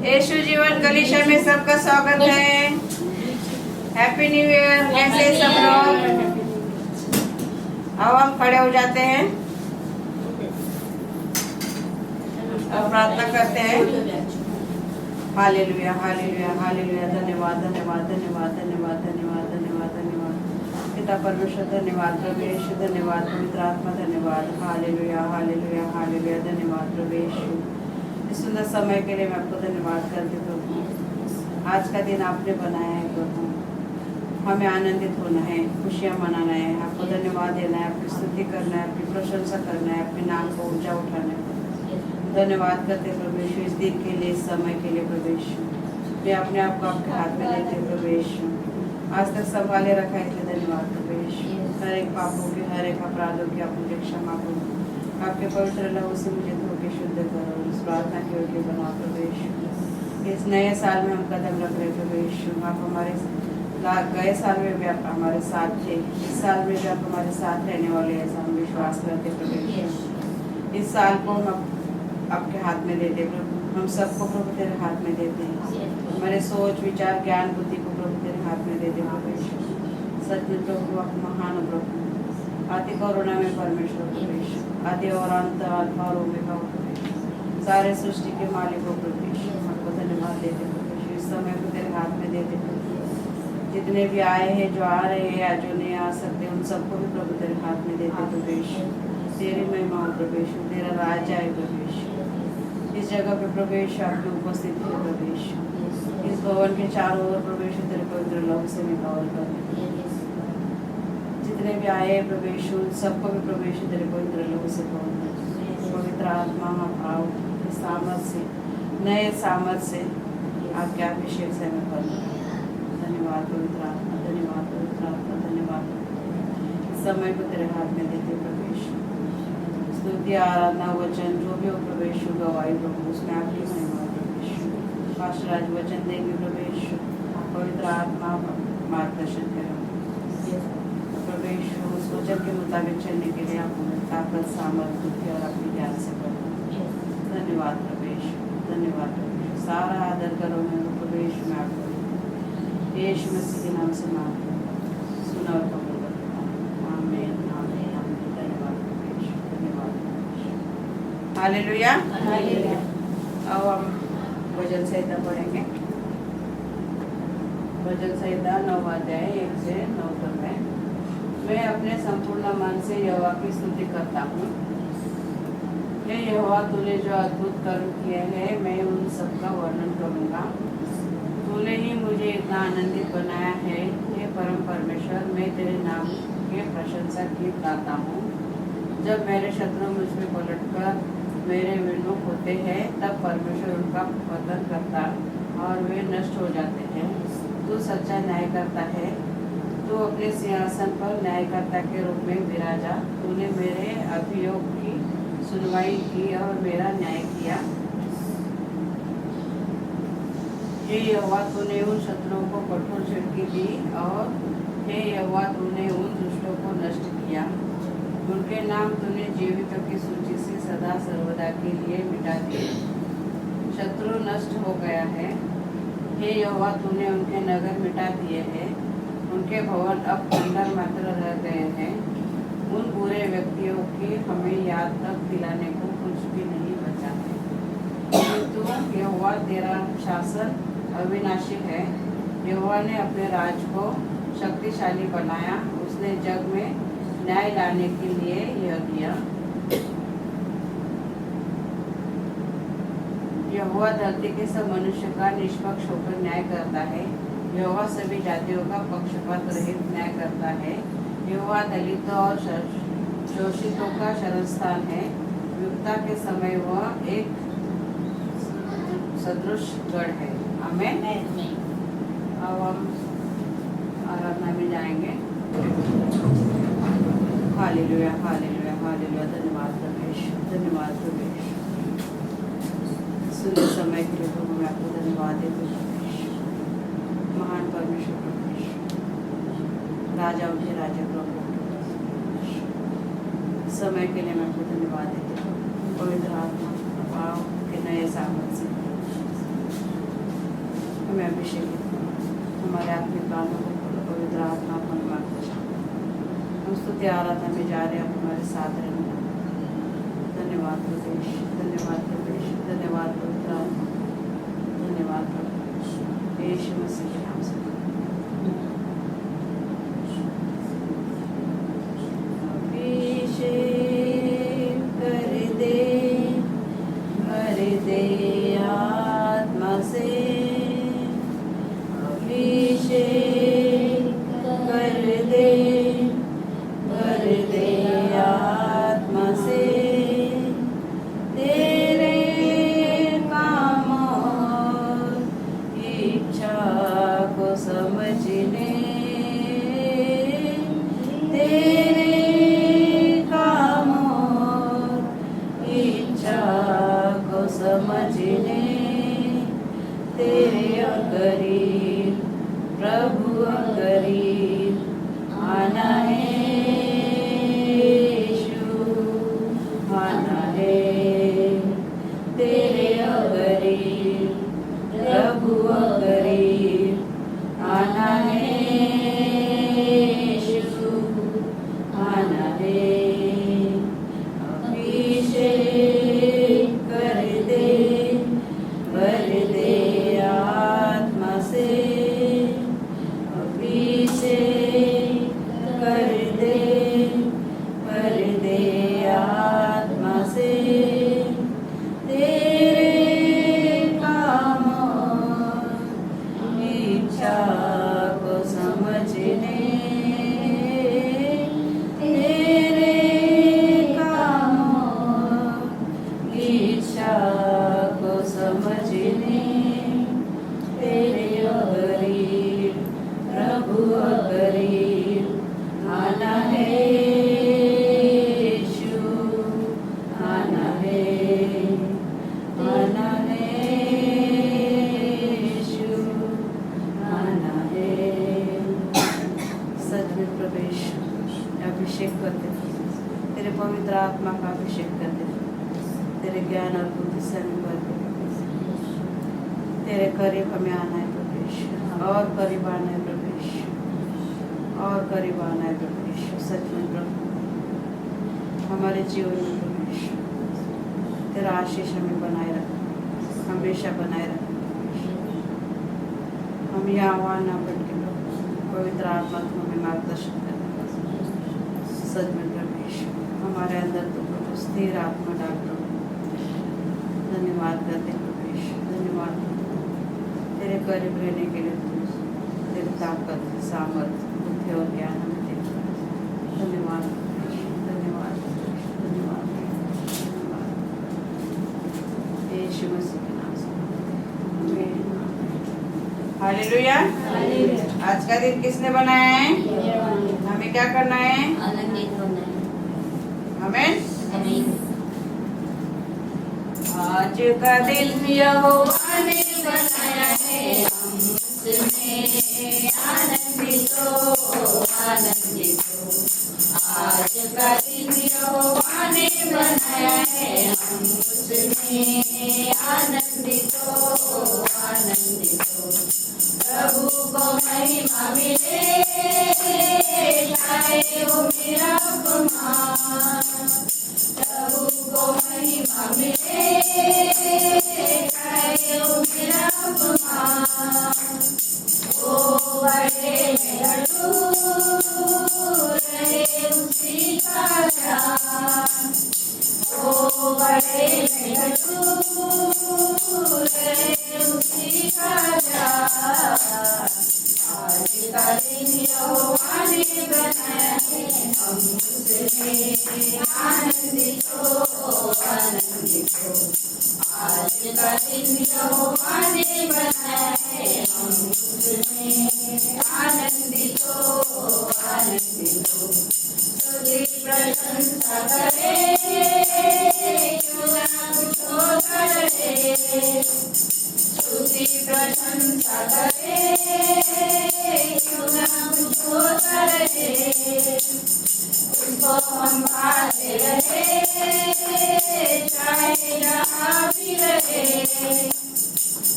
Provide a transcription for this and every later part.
यीशु जीवन गलीशा में सबका स्वागत है। Happy new year. कैसे सब लोग? अब हम खड़े हो जाते हैं और प्रार्थना करते हैं। Hallelujah hallelujah hallelujah. धन्यवाद धन्यवाद धन्यवाद धन्यवाद धन्यवाद धन्यवाद धन्यवाद पिता परमेश्वर, धन्यवाद प्रभु यीशु, धन्यवाद पवित्र आत्मा, धन्यवाद। Hallelujah hallelujah hallelujah. धन्यवाद प्रभु यीशु, इस सुंदर समय के लिए मैं आपको धन्यवाद करती हूँ प्रभु। आज का दिन आपने बनाया है प्रभु, हमें आनंदित होना है, खुशियाँ मनाना है, आपको धन्यवाद देना है, आपकी स्तुति करना है, आपकी प्रशंसा करना है, अपने नाम को ऊंचा उठाना है। धन्यवाद करते प्रभु यीशु इस दिन के लिए, इस समय के लिए प्रभु यीशु। मैं अपने आप को आपके हाथ में लेते प्रभु यीशु, आज तक संभाले रखा है, इसलिए धन्यवाद प्रभु यीशु। हर एक पापों की, हर एक अपराधों की आप मुझे क्षमा करो, आपके पवित्र लहू से मुझे धो के शुद्ध करो, इस प्रार्थना के योग्य बनाओ प्रभु यीशु। इस नए साल में हम कदम रख रहे प्रभु यीशु, आप हमारे गए साल में भी आप हमारे साथ थे, इस साल में भी आप हमारे साथ रहने वाले, ऐसा हम विश्वास करते प्रभु यीशु। इस साल को हम आपके हाथ में देते प्रभु, हम सबको प्रभु तेरे हाथ में देते हैं, हमारे सोच विचार ज्ञान बुद्धि को प्रभु तेरे हाथ में देते प्रभु यीशु। सत्य प्रभु आप महान प्रभु, आदि कोरोना में परमेश्वर प्रभु यीशु, आदि और अंत, अल्फा और ओमेगा प्रभु यीशु, सारे सृष्टि के मालिक हो प्रभु यीशु। आपको धन्यवाद देते प्रभु यीशु, इस समय को तेरे हाथ में देते प्रभु। जितने भी आए हैं, जो आ रहे हैं या जो नहीं आ सकते, उन सबको भी प्रभु तेरे हाथ में देते प्रभु यीशु। तेरी महिमा हो प्रभु यीशु, तेरा राज आए प्रभु यीशु। इस जगह पे प्रभु यीशु आपकी उपस्थिति है प्रभु यीशु, इस भवन के चारों ओर प्रभु यीशु तेरे पवित्र लहू से मैं कवर कर देती हूँ। जितने भी आए हैं प्रभु यीशु, सबको भी प्रभु यीशु तेरे पवित्र लहू से कवर कर देती हूँ। पवित्र आत्मा आओ, इस सामर्थ से, नए सामर्थ से आपके अभिषेक से मैं कर दूँ। धन्यवाद पवित्र आत्मा, धन्यवाद पवित्र आत्मा, धन्यवाद। इस समय को तेरे हाथ में देते प्रभु यीशु, स्तुति आराधना वचन जो भी हो प्रभु यीशु, गवाही प्रभु उसमें आपकी महिमा प्रभु यीशु। पास्टर आज वचन देंगे प्रभु यीशु, पवित्र आत्मा मार्गदर्शन करें प्रभु यीशु। उस वचन के मुताबिक चलने के लिए आप हमें ताकत, सामर्थ, बुद्धि और अपनी ज्ञान से करो। धन्यवाद प्रभु यीशु, धन्यवाद प्रभु यीशु। सारा आदर करो मैं प्रभु यीशु में आपको यीशु मसीह के नाम से मांगते हैं, सुना और कबूल करते हैं। आमीन आमीन आमीन। धन्यवाद प्रभु यीशु, धन्यवाद प्रभु यीशु। Hallelujah hallelujah. अब हम भजन संहिता पढ़ेंगे। भजन संहिता 9 अध्याय 1 से 9 तक है। मैं अपने संपूर्ण मन से यहोवा की स्तुति करता हूँ। हे यहोवा, तूने जो अद्भुत कर्म किए हैं, मैं उन सबका वर्णन करूँगा। तूने ही मुझे इतना आनंदित बनाया है। हे परम परमेश्वर, मैं तेरे नाम के प्रशंसा गीत गाता हूँ। जब मेरे शत्रु मुझ में पलटकर मेरे विमुख होते हैं, तब परमेश्वर उनका पतन करता और वे नष्ट हो जाते हैं। तू सच्चा न्याय करता है, तू अपने सिंहासन पर न्यायकर्ता के रूप में विराजा। तूने मेरे अभियोग की सुनवाई की और मेरा न्याय किया। हे यहोवा, तूने उन शत्रुओं को कठोर झटकी दी और हे यहोवा, तूने उन दुष्टों को नष्ट किया। उनके नाम तूने जीवितों की सूची से सदा सर्वदा के लिए मिटा दिए। शत्रु नष्ट हो गया है। हे यहोवा, तूने उनके नगर मिटा दिए हैं। उनके भवन अब खंडहर मात्र रह गए हैं। उन बुरे व्यक्तियों की हमें याद तक दिलाने को कुछ भी नहीं बचा है। किंतु यहोवा, तेरा शासन अविनाशी है। यहोवा ने अपने राज को शक्तिशाली बनाया। उसने जग में न्याय लाने के लिए यह किया। यहोवा धरती के सब मनुष्य का निष्पक्ष होकर न्याय करता है। यहोवा सभी जातियों का पक्षपात रहित न्याय करता है। यहोवा दलितों और शोषितों का शरण स्थान है। विपदा के समय वह एक सदृश गढ़ है। आमेन। अब हम आराधना में जाएंगे। Hallelujah hallelujah hallelujah. धन्यवाद प्रभु यीशु, धन्यवाद प्रभु यीशु। सुंदर समय के लिए प्रभु मैं आपको धन्यवाद देती हूँ। महान परमेश्वर प्रभु यीशु, राजाओं के राजा प्रभु, समय के लिए मैं आपको धन्यवाद देती हूँ। पवित्र आत्मा आओ के नए सामर्थ से हमें अभिषेकित करो, हमारे आत्मिक कानों को खोलो, पवित्र आत्मा को मार्गदर्शन। हम स्तुति आराधना में जा रहे हैं, आप हमारे साथ रहना। धन्यवाद प्रभु, धन्यवाद प्रभु, धन्यवाद पवित्र आत्मा, धन्यवाद प्रभु यीशु मसीह के नाम से। अभिषेक करते तेरे पवित्र आत्मा का अभिषेक करते तेरे ज्ञान और बुद्धि से हमें भरते तेरे करीब हमें आना है प्रवेश, और करीब आना है प्रवेश, और करीब आना है प्रवेश। सच में प्रभु हमारे जीवन में प्रवेश तेरा आशीष हमें बनाए रख, हमेशा बनाए रख। हम यहाँ वहाँ ना बढ़ के पवित्र आत्मा को हमें मार्गदर्शन करना। सच में प्रवेश हमारे अंदर तो प्रभु स्थिर आत्मा डाल प्रभु। धन्यवाद करते प्रवेश, धन्यवाद तेरे करीब रहने के लिए, तेरी ताकत, सामर्थ, बुद्धि और ज्ञान हमें दे। धन्यवाद धन्यवाद धन्यवाद धन्यवाद यीशु मसीह के नाम से। हालेलुया। आज का दिन किसने बनाया है? हमें क्या करना है? आनंदित होना है। आमीन। आज का दिन यहोवा ने बनाया है, हम उसमें आनंदित हो, आनंदित हो। आज का दिन यहोवा ने बनाया है, हम उसमें आनंदित हो, आनंदित हो। प्रभु को महिमा मिले, चाहे वो मेरा अपमान। प्रभु को महिमा मिले, चाहे वो मेरा अपमान। वो बड़े में दूर रहे उसी का ध्यान, वो बड़े में दूर रहे उसी का ध्यान। आज का दिन यहोवा ने बनाया है, हम उसमें आनंदित हो, आनंदित हो। आज का दिन यहोवा ने बनाया है, हम उसमें आनंदित हो, आनंदित हो। स्तुति प्रशंसा करे, क्यों ना कुछ होता रहे। स्तुति प्रशंसा करे, क्यों ना कुछ होता रहे। उसको हम पाते रहे, चाहे जहाँ भी रहे।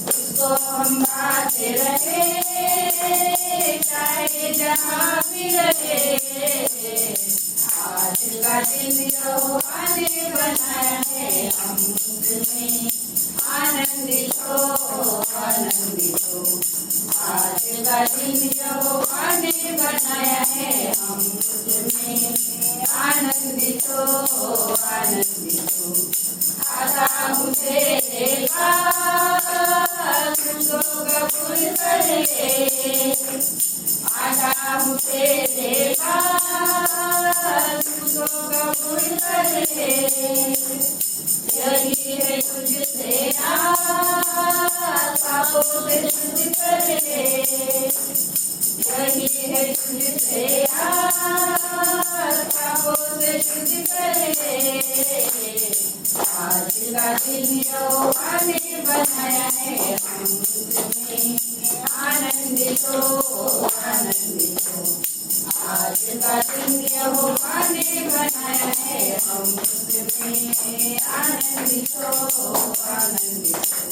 उसको हम गाते रहे, चाहे जहाँ भी रहे। आज का दिन यहोवा ने बनाया है, हम उसमें आनंदित हो, आनंदित हो। आज का दिन यहोवा ने बनाया है, हम उसमें आनंदित हो, आनंदित हो। आता हूँ तेरे पास, तुझको कबूल कर ले। आता हूँ तेरे पास, तुझको कबूल कर ले। यही है तुझसे आस, पापों से शुद्ध कर ले। यही है तुझसे आस, पापों से शुद्ध कर ले। आज का दिन यहोवा ने बनाया है, हम उसमें आनंदित हो, आनंदित हो। आज का दिन यहोवा ने बनाया है, हम उसमें आनंदित हो, आनंदित हो।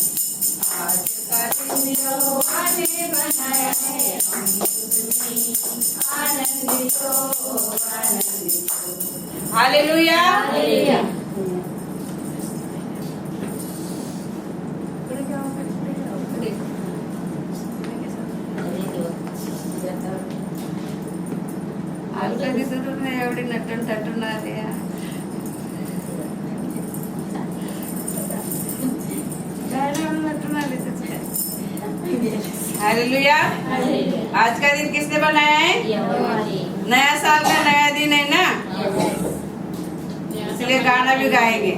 आज का दिन यहोवा ने बनाया है, हम उसमें आनंदित हो, आनंदित हो। Hallelujah, hallelujah. आमच्या दिसतच नाही एवढी नटून टटून आली. काय नटून आली हालेलुया। आज का दिन किसने बनाया है? नया साल का नया दिन है ना, इसलिए गाना भी गाएंगे।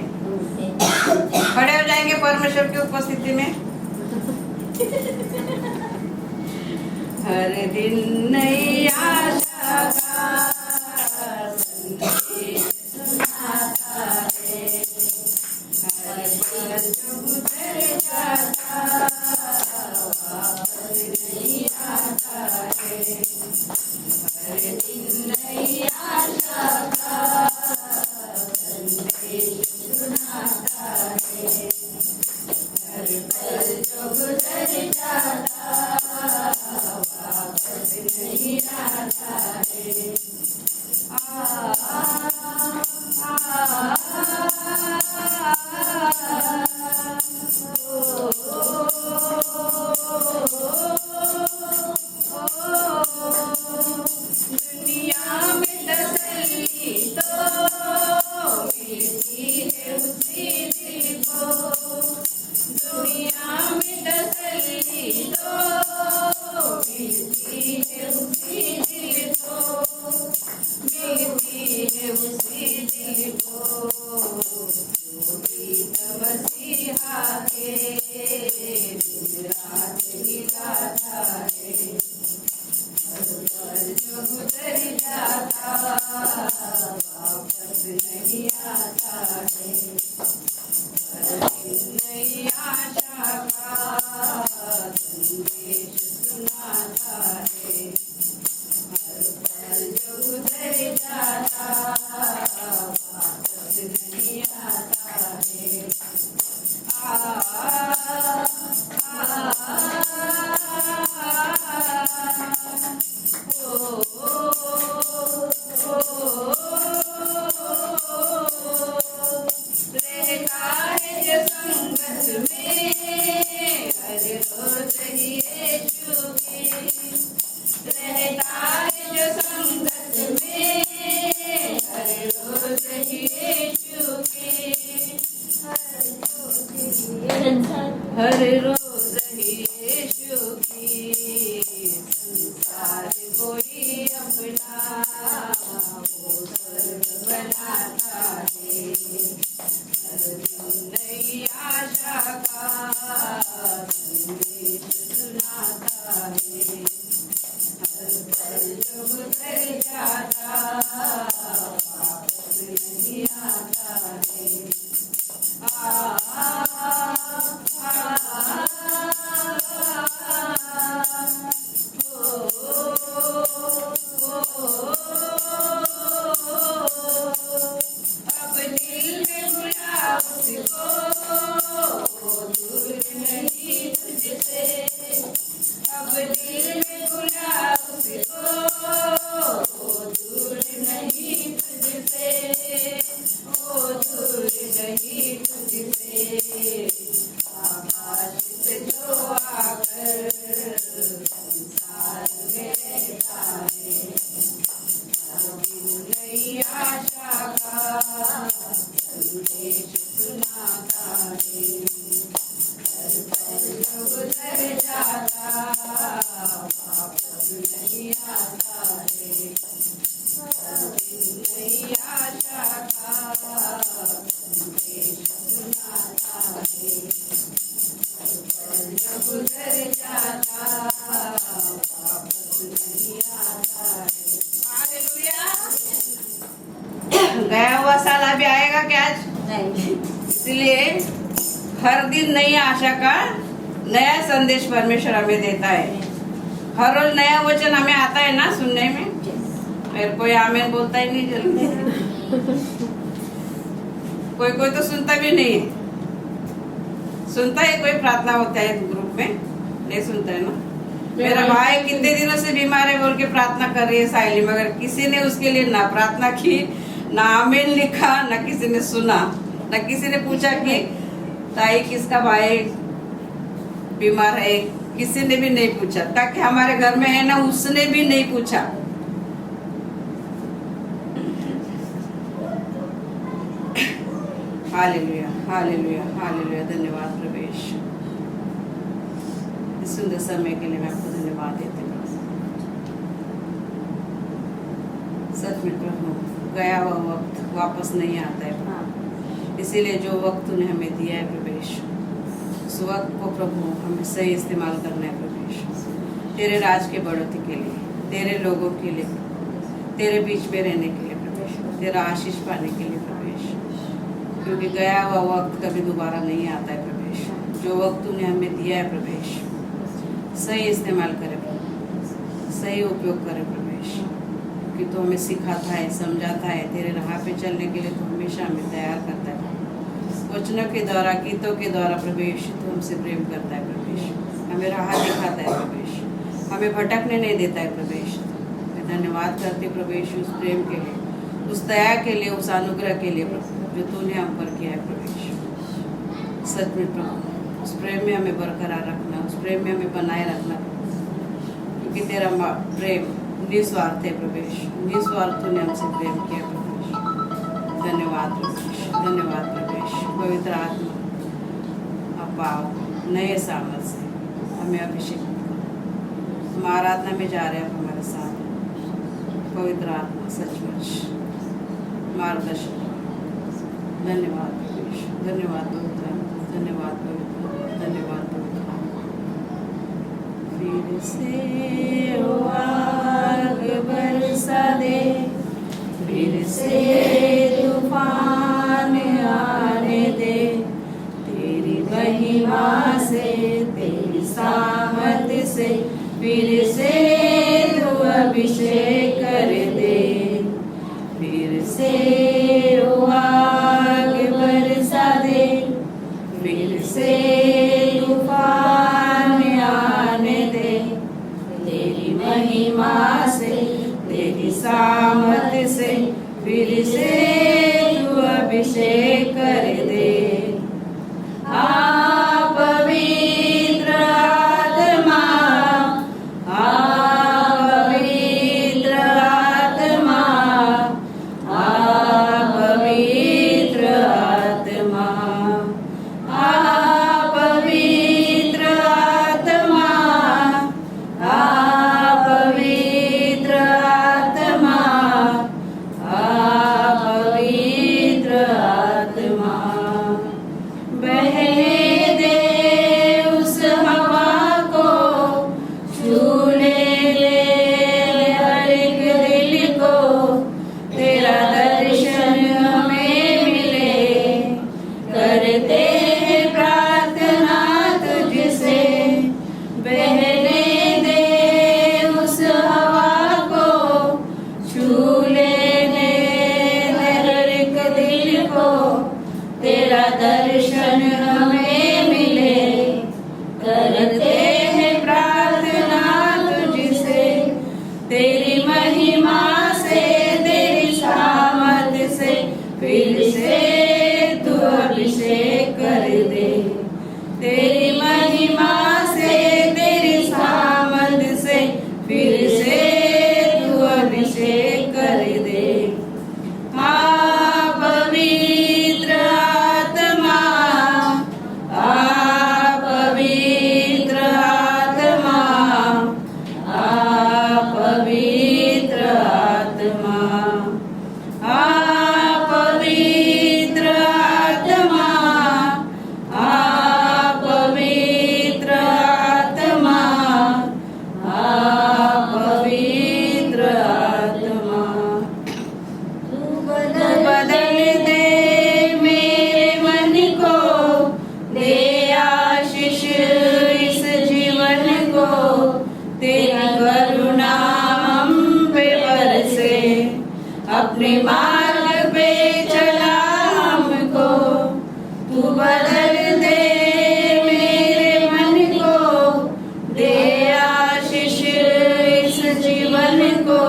खड़े हो जाएंगे परमेश्वर की उपस्थिति में। हर दिन नई आशा का संदेश सुनाता है, हर पल जो गुजर जाता वापस नहीं आता है। हर दिन नई आशा का संदेश सुनाता है, हर पल जो गुजर जाता वापस नहीं आता है। दुनिया में तसल्ली तो मिलती है उसी दिल को, दुनिया में तसल्ली तो मिलती है उसी दिल को, मिलती है उसी दिल को। जो गीत मसीहा के दिन रात ही गाता है, हर पल जो गुजर जाता वापस नहीं आता है। हर दिन नई आशा का संदेश सुनाता है, हर पल जो गुजर जाता वापस नहीं आता है। रहता है जो संगत में हर रोज ही यीशु की, रहता है जो संगत में हर रोज ही यीशु की, हर रोज ही यीशु की। संसार कोई अपना वो स्वर्ग बनाता है, हर दिन नई आशा का संदेश सुना गुजर जाता, वापस नहीं आता है। हर दिन नई आशा का संदेश सुनाता है। पल गुजर जाता, वापस नहीं आता है। हालेलुया। गया हुआ साल अभी आएगा क्या आज? नहीं। इसलिए हर दिन नई आशा का नया संदेश परमेश्वर हमें देता है। हर रोज नया वचन हमें आता है ना सुनने में। मेरे कोई आमीन बोलता ही नहीं जल्दी। कोई कोई तो सुनता भी नहीं है। सुनता है कोई प्रार्थना होता है ग्रुप में, नहीं सुनता है ना। मेरा भाई कितने दिनों से बीमार है बोल के प्रार्थना कर रही है साइली, मगर किसी ने उसके लिए ना प्रार्थना की, ना आमीन लिखा, ना किसी ने सुना, ना किसी ने पूछा कि ताई किसका भाई बीमार है, किसी ने भी नहीं पूछा। ताकि हमारे घर में है ना, उसने भी नहीं पूछा। Hallelujah, hallelujah, hallelujah. धन्यवाद प्रभु। इस सुंदर समय के लिए मैं आपको धन्यवाद देती हूँ। सच में प्रभु, गया हुआ वक्त वापस नहीं आता है। इसीलिए जो वक्त तूने हमें दिया है प्रभु, उस वक्त को प्रभु हमें सही इस्तेमाल करना है प्रभु, तेरे राज के बढ़ोतरी के लिए, तेरे लोगों के लिए, तेरे बीच में रहने के लिए प्रभु, तेरा आशीष पाने के लिए प्रभु। क्योंकि गया हुआ वक्त कभी दोबारा नहीं आता है प्रभु। जो वक्त तूने हमें दिया है प्रभु, सही इस्तेमाल करे प्रभु, सही उपयोग करे प्रभु। कि तो हमें सिखाता है, समझाता है, तेरे राह पे चलने के लिए तो हमेशा हमें तैयार करता है। वचनों के द्वारा, गीतों के द्वारा प्रभु यीशु तो हमसे प्रेम करता है प्रभु यीशु, हमें राह दिखाता है प्रभु यीशु, हमें भटकने नहीं देता है प्रभु यीशु। मैं धन्यवाद करती प्रभु यीशु उस प्रेम के लिए, उस दया के लिए, उस अनुग्रह के लिए प्रभु जो तूने हम पर किया है प्रभु यीशु। सच में प्रभु उस प्रेम में हमें बरकरार रखना, उस प्रेम में हमें बनाए रखना, क्योंकि तेरा प्रेम निस्वार्थ है प्रभु यीशु, निस्वार्थ तूने हमसे प्रेम किया प्रभु यीशु। धन्यवाद प्रभु यीशु, धन्यवाद प्रभु यीशु। पवित्र आत्मा अब आओ नए सामर्थ से हमें अभिषेक करो। हम आराधना में जा रहे हैं, आप हमारे साथ। पवित्र आत्मा सचमुच मार्गदर्शन। धन्यवाद प्रभु यीशु, धन्यवाद पवित्र आत्मा, धन्यवाद पवित्र, धन्यवाद पवित्र। फिर से ओ आग बरसा दे, फिर से तूफान आने दे, तेरी महिमा से, तेरी सामर्थ से फिर से तू अभिषेक कर दे। फिर से ओ आग बरसा दे, फिर से तूफान आने दे, तेरी महिमा से, तेरी सामर्थ से फिर से तू अभिषेक कर दे। पवित्र आत्मा, पवित्र आत्मा, पवित्र आत्मा, पवित्र आत्मा, पवित्र आत्मा, तेरी करुणा हम पे बरसे, अपने मार्ग पे चला हमको, तू बदल दे मेरे मन को, दे आशीष इस जीवन को,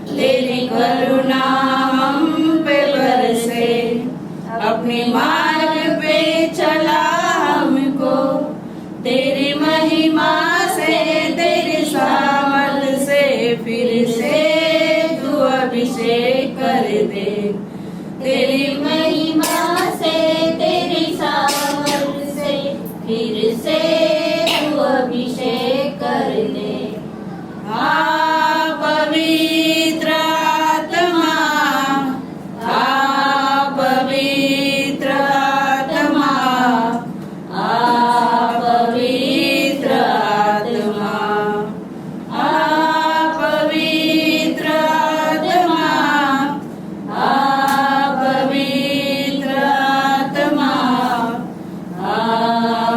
तेरी करुणा हम पे बरसे, अपने मार्ग पे चला हमको, तेरी महिमा से तेरी सामर्थ से फिर से तू अभिषेक कर दे, तेरी महिमा से तेरी सामर्थ से फिर से तू अभिषेक कर दे। पवित्र आत्मा, पवित्र आत्मा, पवित्र आत्मा, पवित्र आत्मा, पवित्र आत्मा,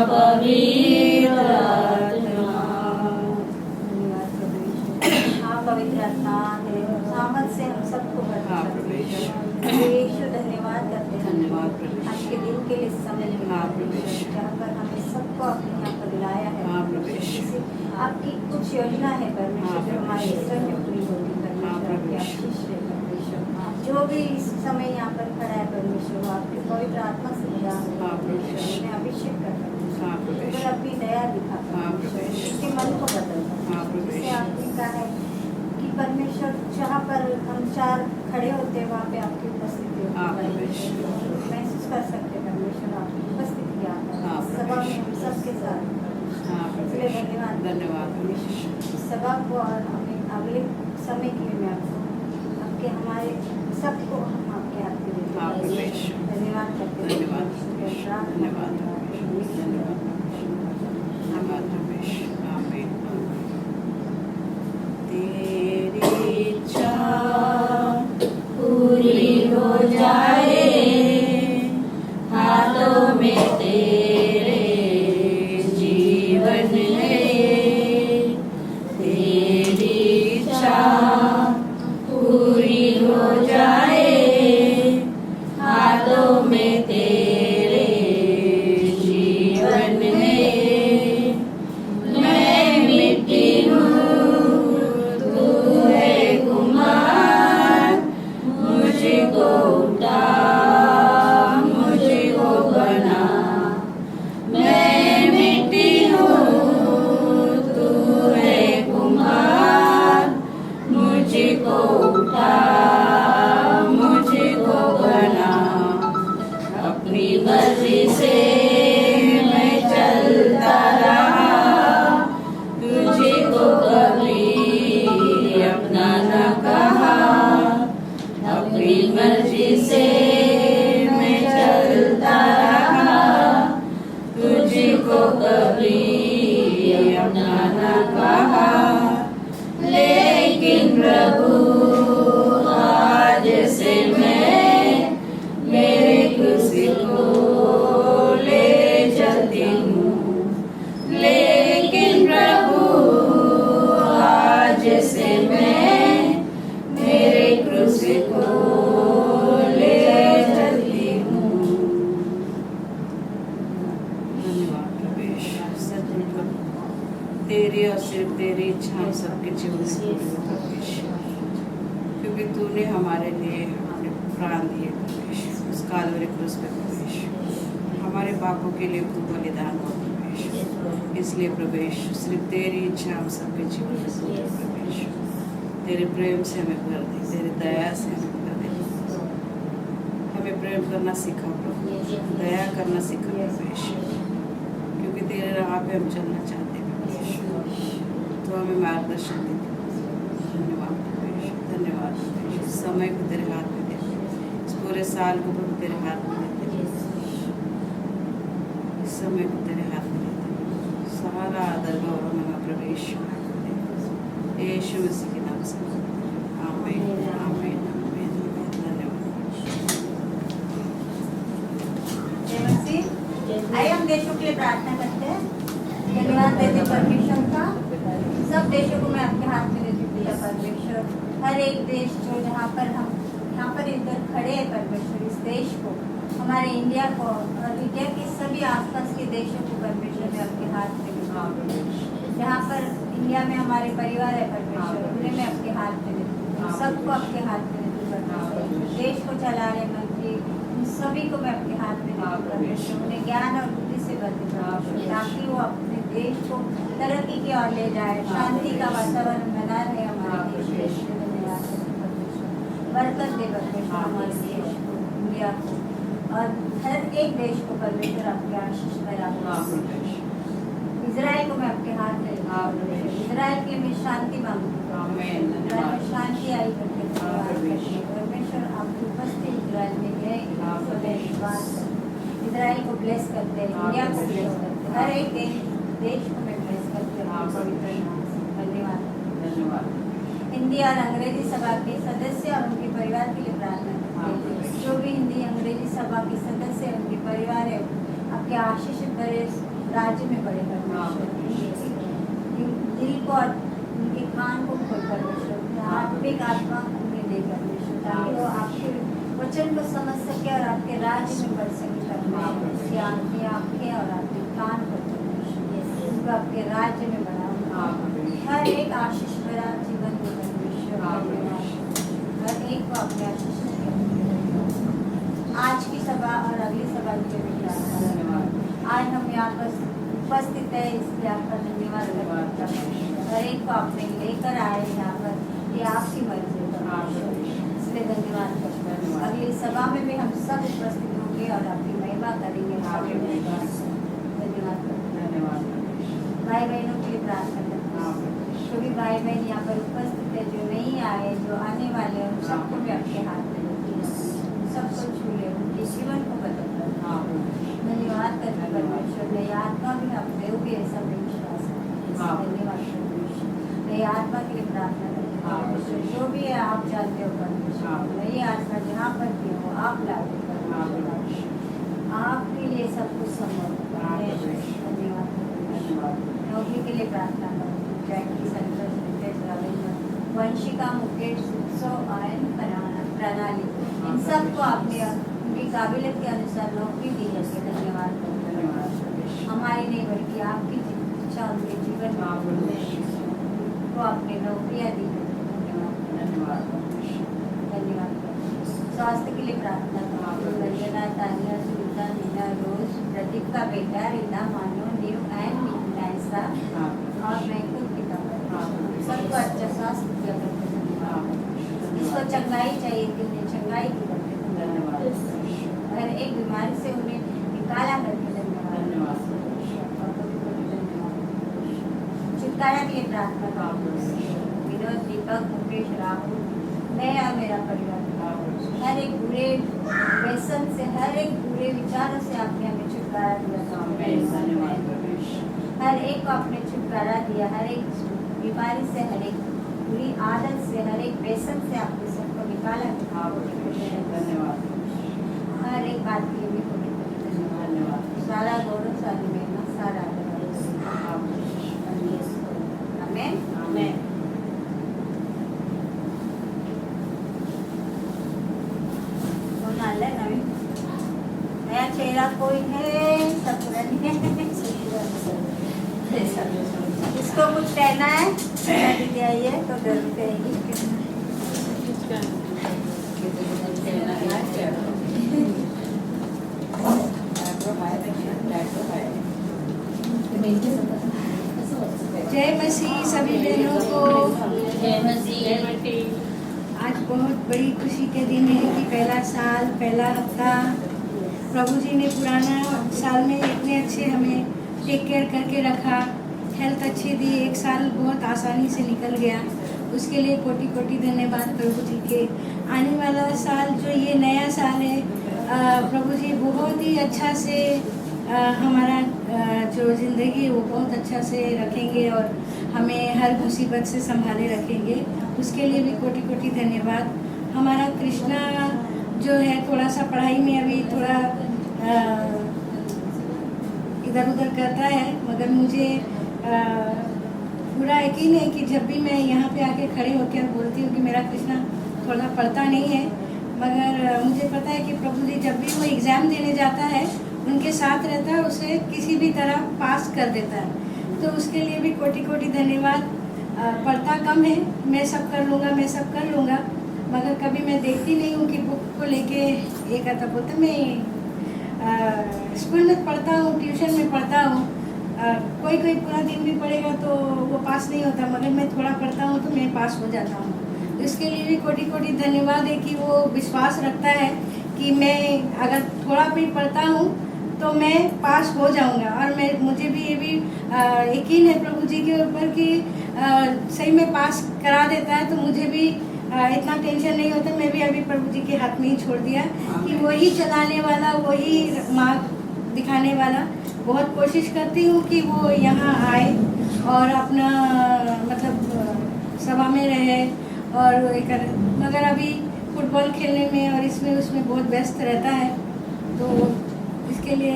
पवित्र पवित्र आत्मा सामर्थ से हम सबको धन्यवाद करते हैं। धन्यवाद आज के दिन के लिए समय जहाँ पर हमें सबको अपने यहाँ पर लाया है। आपकी कुछ योजना है परमेश्वर जो हमारे ईश्वर में पूरी होगी परमेश्वर, आपकी आशीष है परमेश्वर। जो भी इस समय यहाँ पर खड़ा है परमेश्वर, वो आपके पवित्र आत्मा से भरा है परमेश्वर, उन्हें अभिषेक कर परमेश्वर, अपनी दया दिखा परमेश्वर, उसके मन को बदल जैसे आपने कहा है कि परमेश्वर जहाँ पर हम चार खड़े होते हैं वहाँ पे आपकी उपस्थिति होती है। महसूस कर सकते परमेश्वर आपकी उपस्थिति यहाँ पर सभा में हम सबके साथ। इसलिए धन्यवाद सभा को और हमें अगले समय के लिए मैं आपको आपके हमारे सबको हम आपके हाथ में देते हैं। धन्यवाद करते हैं। तेरी इच्छा पूरी हो जाए, हाथों में तेरे जीवन है, तेरी इच्छा पूरी हो जाए, हाथों में तेरे जीवन है, मैं मिट्टी हूँ तू है कुम्हार, मुझको उठा मुझको बना, मैं मिट्टी हूँ तू है कुम्हार, मुझको उठा मुझको बना, अपनी मर्जी से मैं चलता रहा, तुझको कभी अपना न कहा, अपनी मर्जी से मैं चलता रहा, तुझको कभी अपना न कहा, लेकिन प्रभु आज से मैं मेरे क्रूसी को ले चलती हूँ, लेकिन प्रभु आज से मैं मेरे क्रूसी को ले चलती हूँ। धन्यवाद प्रभु, तेरी और सिर्फ तेरी इच्छा हम सबके जीवन में पूरी हो परमेश्वर, क्योंकि तूने हमारे लिए अपने प्राण दिए परमेश्वर, उस कालवरी क्रूस पे परमेश्वर, हमारे पापों के लिए तू बलिदान हो परमेश्वर, इसलिए परमेश्वर सिर्फ तेरी इच्छा हम सबके जीवन में पूरी हो परमेश्वर, तेरे प्रेम से हमें भर दे, तेरी दया से हमें भर दे, हमें प्रेम करना सीखा प्रभु, दया करना सीखा परमेश्वर, क्योंकि तेरे राह पे हम चलना चाहते हैं परमेश्वर, तो हमें मार्गदर्शन दे। धन्यवाद परमेश्वर, धन्यवाद परमेश्वर, इस समय को तेरे हाथ में देते, इस पूरे साल को प्रभु तेरे हाथ में देते, इस समय को तेरे हाथ में देते, सारा आदर गौरव में परमेश्वर यीशु मसीह के नाम से आमीन आमीन आमीन। धन्यवाद। आइए हम देशों के लिए प्रार्थना करते हैं। धन्यवाद देते परमेश्वर का। सब सब देशों को मैं आपके हाथ में देती हूँ पिता परमेश्वर। हर एक देश जो जहाँ पर हम यहाँ पर इधर खड़े हैं परमेश्वर, इस देश को, हमारे इंडिया को और इंडिया के सभी आसपास के देशों को परमेश्वर मैं आपके हाथ में देती हूँ। जहाँ पर इंडिया में हमारे परिवार है परमेश्वर, उन्हें मैं आपके हाथ में देती हूँ, सबको आपके हाथ में देती हूँ परमेश्वर। देश को चला रहे मंत्री, उन सभी को मैं आपके हाथ में देती हूँ परमेश्वर। उन्हें ज्ञान और बुद्धि से भर दे परमेश्वर, ताकि वो अपने देश को तरक्की की ओर ले जाए, शांति का वातावरण बना रहे हमारे देश में। बरकत दे परमेश्वर हमारे देश को, इंडिया को और हर एक देश को परमेश्वर आपके आशीष में। इजराइल को मैं आपके हाथ में देती हूँ। इजराइल के लिए मैं शांति मांगती हूँ, इजराइल में शांति आई करके परमेश्वर आपकी उपस्थिति इजराइल में है। विश्वास इजराइल को ब्लेस करते हैं, इंडिया को ब्लेस करते हैं, हर एक देश को मैं ब्लेस करते हैं। धन्यवाद। हिंदी और अंग्रेजी सभा के सदस्य और उनके परिवार के लिए प्रार्थना करते हैं। जो भी हिंदी अंग्रेजी सभा के सदस्य और उनके परिवार है, आपके आशीष भरे राज्य में बड़े परमेश्वर, दिल को और उनके कान को खोल परमेश्वर, आत्मिक आत्मा उन्हें दे परमेश्वर, ताकि वो आपके वचन को समझ सके और आपके राज्य में बढ़ सके परमेश्वर। आपके और आपके कान को परमेश्वर, उनको आपके राज्य में बढ़ाओ, हर एक आशीष भरा जीवन दे परमेश्वर, हर एक को अपने आशीष आज की सभा और अगली सभा के लिए धन्यवाद। आज हम यहाँ पर उपस्थित है, इसलिए आपका धन्यवाद करते हैं। हर एक को आपने लेकर आए यहाँ पर, ये आपकी मर्जी है, इसलिए धन्यवाद करते हैं। अगली सभा में भी हम सब उपस्थित होंगे और आपकी महिमा करेंगे। धन्यवाद। भाई बहनों के लिए प्रार्थना करते हैं, जो भी भाई बहन यहाँ पर उपस्थित है, जो नहीं आए, जो आने वाले हैं, उन सबको भी आपके हाथ में देती है, सबको छू ले, उनके जीवन को बदल कर धन्यवाद करते परमेश्वर। नई आत्मा भी आप दोगे, ऐसा विश्वास है। धन्यवाद परमेश्वर। नई आत्मा के लिए प्रार्थना करते परमेश्वर, जो भी है आप जानते हो परमेश्वर, नई आत्मा जहाँ पर भी हो आप लाओगे परमेश्वर, आपके लिए सब कुछ संभव है। धन्यवाद। नौकरी के लिए प्रार्थना करो, जैकी संतोष मुकेश रविंद्र वंशिका मुकेश उत्सव आयन प्रणाली, इन सबको आपने उनकी काबिलियत के अनुसार नौकरी दी है। धन्यवाद। हमारी नहीं बल्कि आपकी इच्छा उनके जीवन में को आपने नौकरियाँ दी है। धन्यवाद। स्वास्थ्य के लिए प्रार्थना करो, रंजना, तानिया, सुनीता, नीना, रोज, प्रदीप का बेटा, रीना, मानो, न्यू एंड नाइसा और मैं खुद की सबको अच्छा स्वास्थ्य दिया करते हैं। इसको चंगाई चाहिए कि उन्हें चंगाई की करते हैं। धन्यवाद। हर एक बीमारी से उन्हें निकाला करके धन्यवाद। छुटकारा के लिए प्रार्थना करो, विनोद, दीपक, मुकेश, राहुल, मैं और मेरा परिवार, हर एक बुरे व्यसन से, हर एक बुरे विचारों से आपने हमें छुटकारा दिया। हर एक को आपने छुटकारा दिया, हर एक बीमारी से, हर एक बुरी आदत से, हर एक व्यसन से आपने सबको निकाला। धन्यवाद। हर एक बात के लिए भी धन्यवाद। सारा गौरव, सारी मेहनत, सारा आमीन। नया चेहरा कोई है, सब पुरानी है। इसको कुछ कहना है, दीदी आई है तो डर कहेगी। जय मसीह सभी बहनों को। जय मसीह। आज बहुत बड़ी खुशी के दिन है कि पहला साल, पहला हफ्ता प्रभु जी ने पुराना साल में इतने अच्छे हमें टेक केयर करके रखा, हेल्थ अच्छी दी, एक साल बहुत आसानी से निकल गया। उसके लिए कोटि कोटि धन्यवाद प्रभु जी के। आने वाला साल जो ये नया साल है, प्रभु जी बहुत ही अच्छा से हमारा जो ज़िंदगी है वो बहुत अच्छा से रखेंगे और हमें हर मुसीबत से संभाले रखेंगे। उसके लिए भी कोटि कोटि धन्यवाद। हमारा कृष्णा जो है थोड़ा सा पढ़ाई में अभी थोड़ा इधर उधर करता है, मगर मुझे पूरा यकीन है कि जब भी मैं यहाँ पे आके खड़े होकर बोलती हूँ कि मेरा कृष्णा थोड़ा पढ़ता नहीं है, मगर मुझे पता है कि प्रभु जी जब भी वो एग्ज़ाम देने जाता है उनके साथ रहता है, उसे किसी भी तरह पास कर देता है। तो उसके लिए भी कोटि कोटि धन्यवाद। पढ़ता कम है, मैं सब कर लूँगा, मगर कभी मैं देखती नहीं हूँ कि बुक को लेके एक आता बोलता। मैं स्कूल में पढ़ता हूँ, ट्यूशन में पढ़ता हूँ, कोई पूरा दिन भी पढ़ेगा तो वो पास नहीं होता, मगर मैं थोड़ा पढ़ता हूँ तो मैं पास हो जाता हूँ। इसके लिए भी कोटि कोटि धन्यवाद है कि वो विश्वास रखता है कि मैं अगर थोड़ा भी पढ़ता हूँ तो मैं पास हो जाऊंगा। और मुझे भी ये भी यकीन है प्रभु जी के ऊपर कि सही में पास करा देता है, तो मुझे भी इतना टेंशन नहीं होता। मैं भी अभी प्रभु जी के हाथ में ही छोड़ दिया कि वही चलाने वाला, वही मार्ग दिखाने वाला। बहुत कोशिश करती हूँ कि वो यहाँ आए और अपना मतलब सभा में रहे और ये करे, मगर अभी फुटबॉल खेलने में और इसमें उसमें बहुत व्यस्त रहता है। तो इसके लिए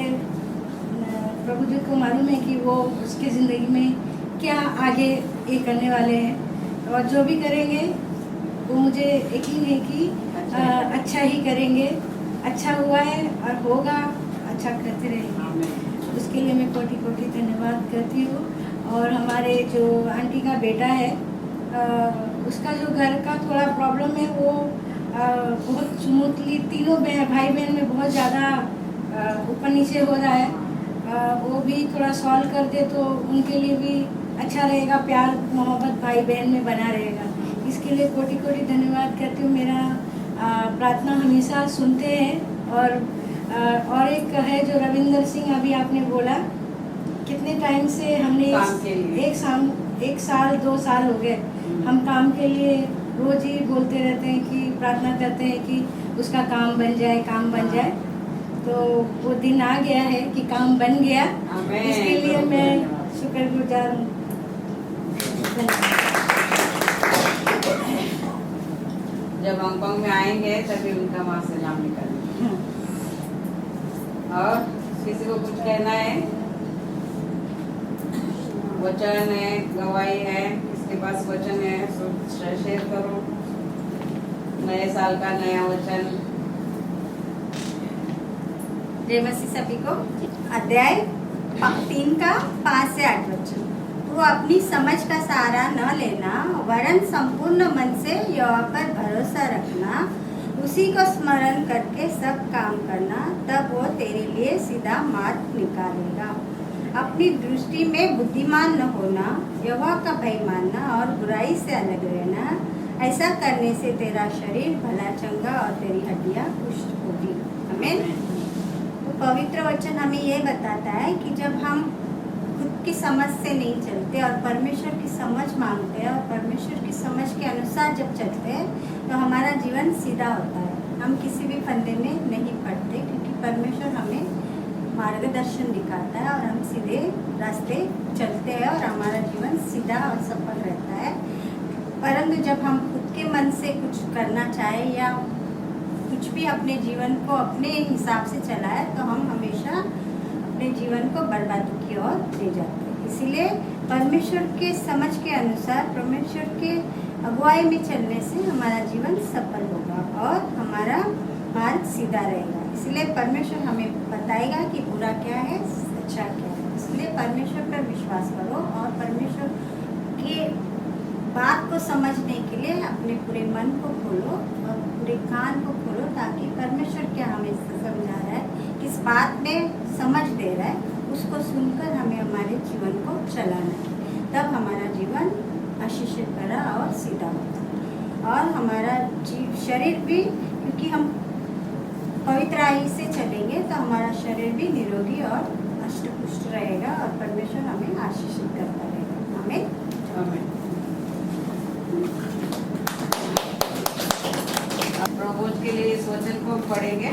प्रभु जी को मालूम है कि वो उसकी ज़िंदगी में क्या आगे ये करने वाले हैं, और जो भी करेंगे वो मुझे यकीन है कि अच्छा ही करेंगे। अच्छा हुआ है और होगा, अच्छा करते रहेंगे। उसके लिए मैं कोटि कोटि धन्यवाद करती हूँ। और हमारे जो आंटी का बेटा है, उसका जो घर का थोड़ा प्रॉब्लम है वो बहुत स्मूथली तीनों भाई बहन में बहुत ज़्यादा ऊपर नीचे हो रहा है, वो भी थोड़ा सॉल्व कर दे तो उनके लिए भी अच्छा रहेगा, प्यार मोहब्बत भाई बहन में बना रहेगा। इसके लिए कोटि कोटि धन्यवाद करती हूँ। मेरा प्रार्थना हमेशा सुनते हैं। और एक है जो रविंदर सिंह, अभी आपने बोला कितने टाइम से हमने एक साल 2 साल हो गए हम काम के लिए रोज ही बोलते रहते हैं कि प्रार्थना करते हैं कि उसका काम बन जाए। तो वो दिन आ गया है कि काम बन गया। इसके लिए मैं शुक्रगुजार हूँ। जब हांगकांग में आएंगे तभी उनका वहाँ से नाम निकालेंगे। और किसी को कुछ कहना है? वचन है, गवाही है, किसके पास वचन है तो शेयर करो। नए साल का नया वचन। जय मसीह सभी को। अध्याय 3 का 5 से 8 वचन। तो अपनी समझ का सहारा न लेना, वरन संपूर्ण मन से यहोवा पर भरोसा रखना, उसी को स्मरण करके सब काम करना, तब वो तेरे लिए सीधा मार्ग निकालेगा। अपनी दृष्टि में बुद्धिमान न होना, यहोवा का भय मानना और बुराई से अलग रहना। ऐसा करने से तेरा शरीर भला चंगा और तेरी हड्डियां पुष्ट होगी। आमीन। तो पवित्र वचन हमें ये बताता है कि जब हम खुद की समझ से नहीं चलते और परमेश्वर की समझ मांगते हैं और परमेश्वर की समझ के अनुसार जब चलते हैं तो हमारा जीवन सीधा होता है। हम किसी भी फंदे में नहीं पड़ते, क्योंकि परमेश्वर हमें मार्गदर्शन दिखाता है और हम सीधे रास्ते चलते हैं और हमारा जीवन सीधा और सफल रहता है। परंतु जब हम खुद के मन से कुछ करना चाहें या कुछ भी अपने जीवन को अपने हिसाब से चलाए तो हम हमेशा अपने जीवन को बर्बादी की ओर ले जाते हैं। इसीलिए परमेश्वर के समझ के अनुसार, परमेश्वर के अगुवाई में चलने से हमारा जीवन सफल होगा और हमारा मार्ग सीधा रहेगा। इसलिए परमेश्वर हमें बताएगा कि बुरा क्या है, अच्छा क्या है। इसलिए परमेश्वर पर विश्वास करो और परमेश्वर के बात को समझने के लिए अपने पूरे मन को खोलो और पूरे कान को खोलो, ताकि परमेश्वर क्या हमें समझा रहा है, किस बात में समझ दे रहा है, उसको सुनकर हमें हमारे जीवन को चलाना है। तब हमारा जीवन आशीषित भरा और सीधा होता है और हमारा शरीर भी, क्योंकि हम पवित्र आयु से चलेंगे तो हमारा शरीर भी निरोगी और अष्टपुष्ट रहेगा और परमेश्वर हमें आशीषित करता रहेगा। आमीन। आमीन। अब प्रभु के लिए इस वचन को पढ़ेंगे।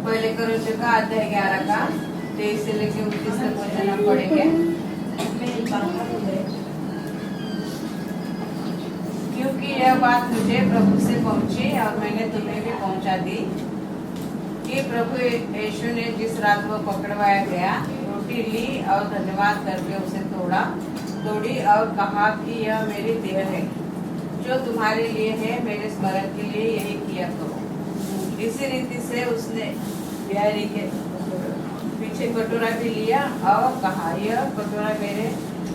पहले कोरिन्थियों का अध्याय 11 का 23 से लेकर 29 तक वचन हम पढ़ेंगे। क्योंकि यह बात मुझे प्रभु से पहुंची और मैंने तुम्हें भी पहुंचा दी कि प्रभु यीशु ने जिस रात वो पकड़वाया गया, रोटी ली और धन्यवाद करके उसे तोड़ी और कहा कि यह मेरी देह है जो तुम्हारे लिए है, मेरे स्मरण के लिए यही किया करो। इसी रीति से उसने प्यारी के पीछे कटोरा भी लिया और कहा, यह कटोरा मेरे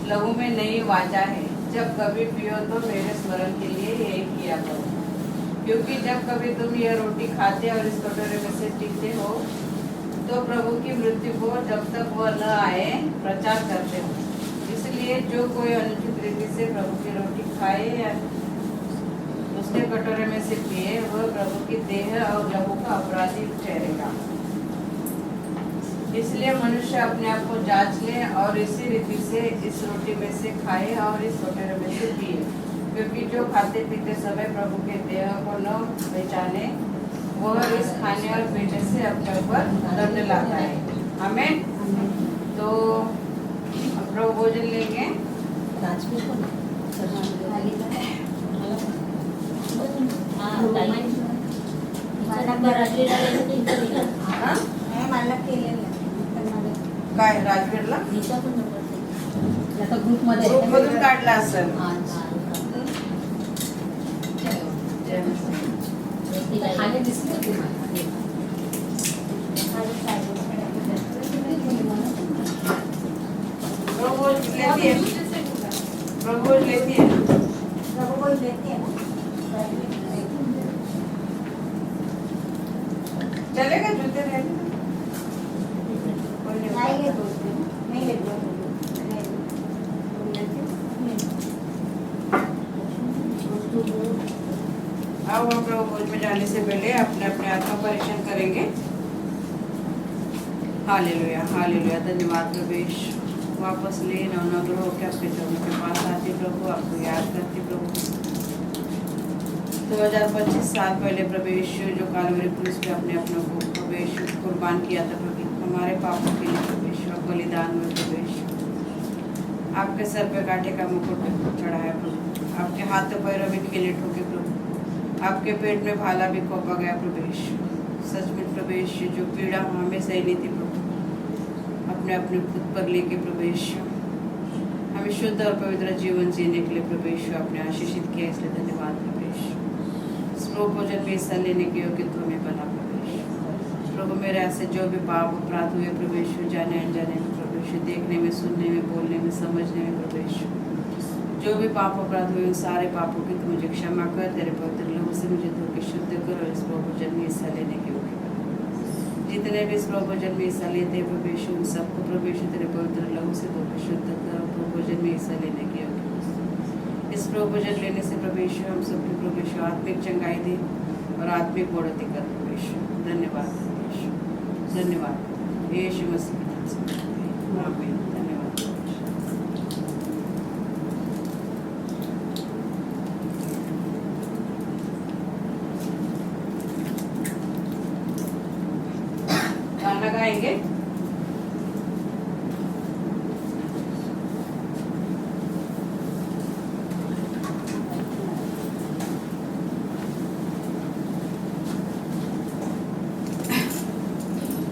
लहू में नई वाचा है, जब कभी पियो तो मेरे स्मरण के लिए यही किया करो। क्योंकि जब कभी तुम यह रोटी खाते और इस कटोरे में से पीते हो तो प्रभु की मृत्यु को जब तक वह न आए प्रचार करते हो। इसलिए जो कोई अनुचित रीति से प्रभु की रोटी खाए या उसके कटोरे में से पिए, वह प्रभु की देह और लहू का अपराधी ठहरेगा। इसलिए मनुष्य अपने आप को जांच ले और इसी रीति से इस रोटी में से खाए और इस कटोरे में से पिए। क्योंकि जो खाते पीते समय प्रभु के देह को न पहचाने, वह इस खाने और पीने से अपने ऊपर दंड लाता है। आमीन। तो हम प्रभु भोजन लेंगे। काय राजवीरला ग्रुपमधून काढला असेल। प्रभु लेती है चलेगा, जूते रहेंगे अब हम प्रभु भोज में जाने से पहले अपने अपने आत्मा परीक्षण करेंगे। Hallelujah hallelujah. धन्यवाद प्रभु। वापस ले नवनग्रह होकर आपके चरणों के पास आती प्रभु, आपको याद करती प्रभु। 2025 साल पहले प्रभु यीशु जो कालवरी क्रूस पे अपने अपनों को प्रभु यीशु कुर्बान किया था प्रभु, हमारे पापों के लिए प्रभु यीशु बलिदान में प्रभु यीशु आपके सर पे कांटे का मुकुट चढ़ाया प्रभु, आपके हाथों पैरों में कीले ठोके प्रभु, आपके पेट में भाला भी खोपा गया प्रभु यीशु। सचमुच प्रभु यीशु जो पीड़ा हमें सहनी थी प्रभु, अपने अपने खुद पर लेके प्रभु यीशु हमें शुद्ध और पवित्र जीवन जीने के लिए प्रभु यीशु आपने आशीषित किया, इसलिए धन्यवाद प्रभु यीशु। प्रभु भोजन में हिस्सा लेने के योग्य तो हमें बना प्रभु यीशु। प्रभु मेरे ऐसे जो भी पाप अपराध हुए प्रभु यीशु, जाने अनजाने में प्रभु यीशु, देखने में, सुनने में, बोलने में, समझने में प्रभु यीशु, जो भी पाप अपराध हुए उन सारे पापों की तू मुझे क्षमा कर, तेरे पवित्र लहू से मुझे धो के शुद्ध कर और इस प्रभु भोजन में हिस्सा लेने के योग्य बना। जितने भी इस प्रभु भोजन में हिस्सा लेते हैं प्रभु यीशु, उन सबको प्रभु यीशु तेरे पवित्र लहू से धो के शुद्ध कर और प्रभु भोजन में हिस्सा लेने के योग्य। इस प्रभु भोजन लेने से प्रभु यीशु हम सबको प्रभु यीशु आत्मिक चंगाई दे और आत्मिक बढ़ोतरी कर प्रभु यीशु। धन्यवाद प्रभु यीशु, धन्यवाद यीशु मसीह के नाम से आमीन। धन्यवाद। गाना गाएंगे।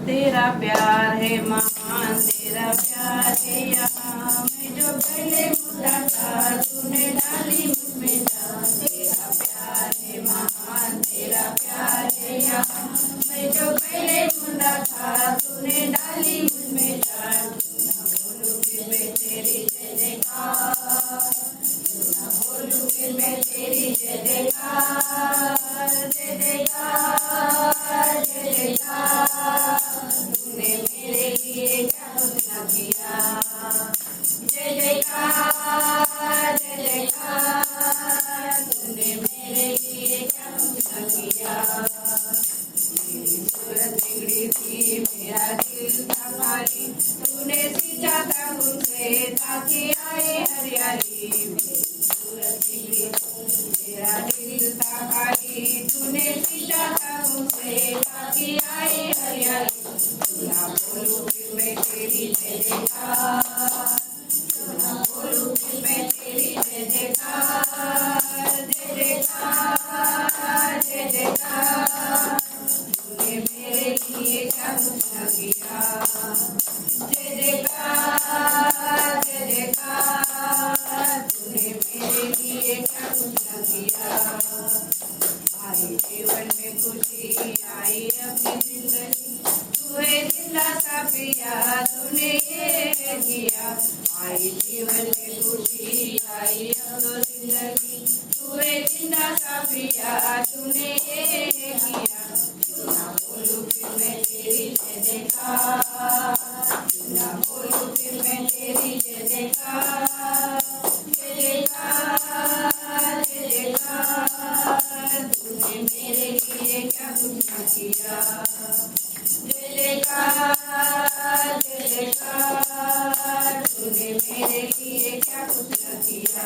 तेरा प्यार है महान, तेरा प्यार है यहाँ, मैं जो पहले मुद्दा था तूने डाली मुझ में जान। तेरा प्यार है महान, तेरा प्यार है यहाँ, मैं जो पहले मुद्दा था तूने डाली मुझ में जान। ना बोलूं फिर मैं तेरी जय जयकार, ना बोलूं फिर मैं तेरी जय जयकार, जय जयकार, जय जयकार। तूने मेरे लिए क्या कुछ न किया, जय जयकार, जय जयकार। तूने मेरे लिए क्या कुछ न किया। मेरी सूरत बिगड़ी थी, मेरा दिल था खाली, तूने सींचा था उनसे ताकि आए हरियाली। मेरी सूरत बिगड़ी थी, मेरा दिल था खाली, तूने सींचा था उनसे ताकि आए हरियाली। ना बोलूं फिर मैं तेरी जय जयकार, ना बोलूं फिर मैं तेरी जय जयकार, जय जयकार, जय जयकार। तूने मेरे लिए क्या कुछ न किया, जय जयकार। किया। आई जीवन में खुशी आई अब तो जिंदगी, तूने जिंदा सा पिया तूने ये किया। ना बोलूं फिर मैं तेरी जय जयकार, ना बोलूं फिर मैं तेरी जय जयकार। जय जयकार जय जयकार, तूने मेरे लिए क्या कुछ न किया। जय जयकार जय जयकार, तूने मेरे लिए क्या कुछ न किया।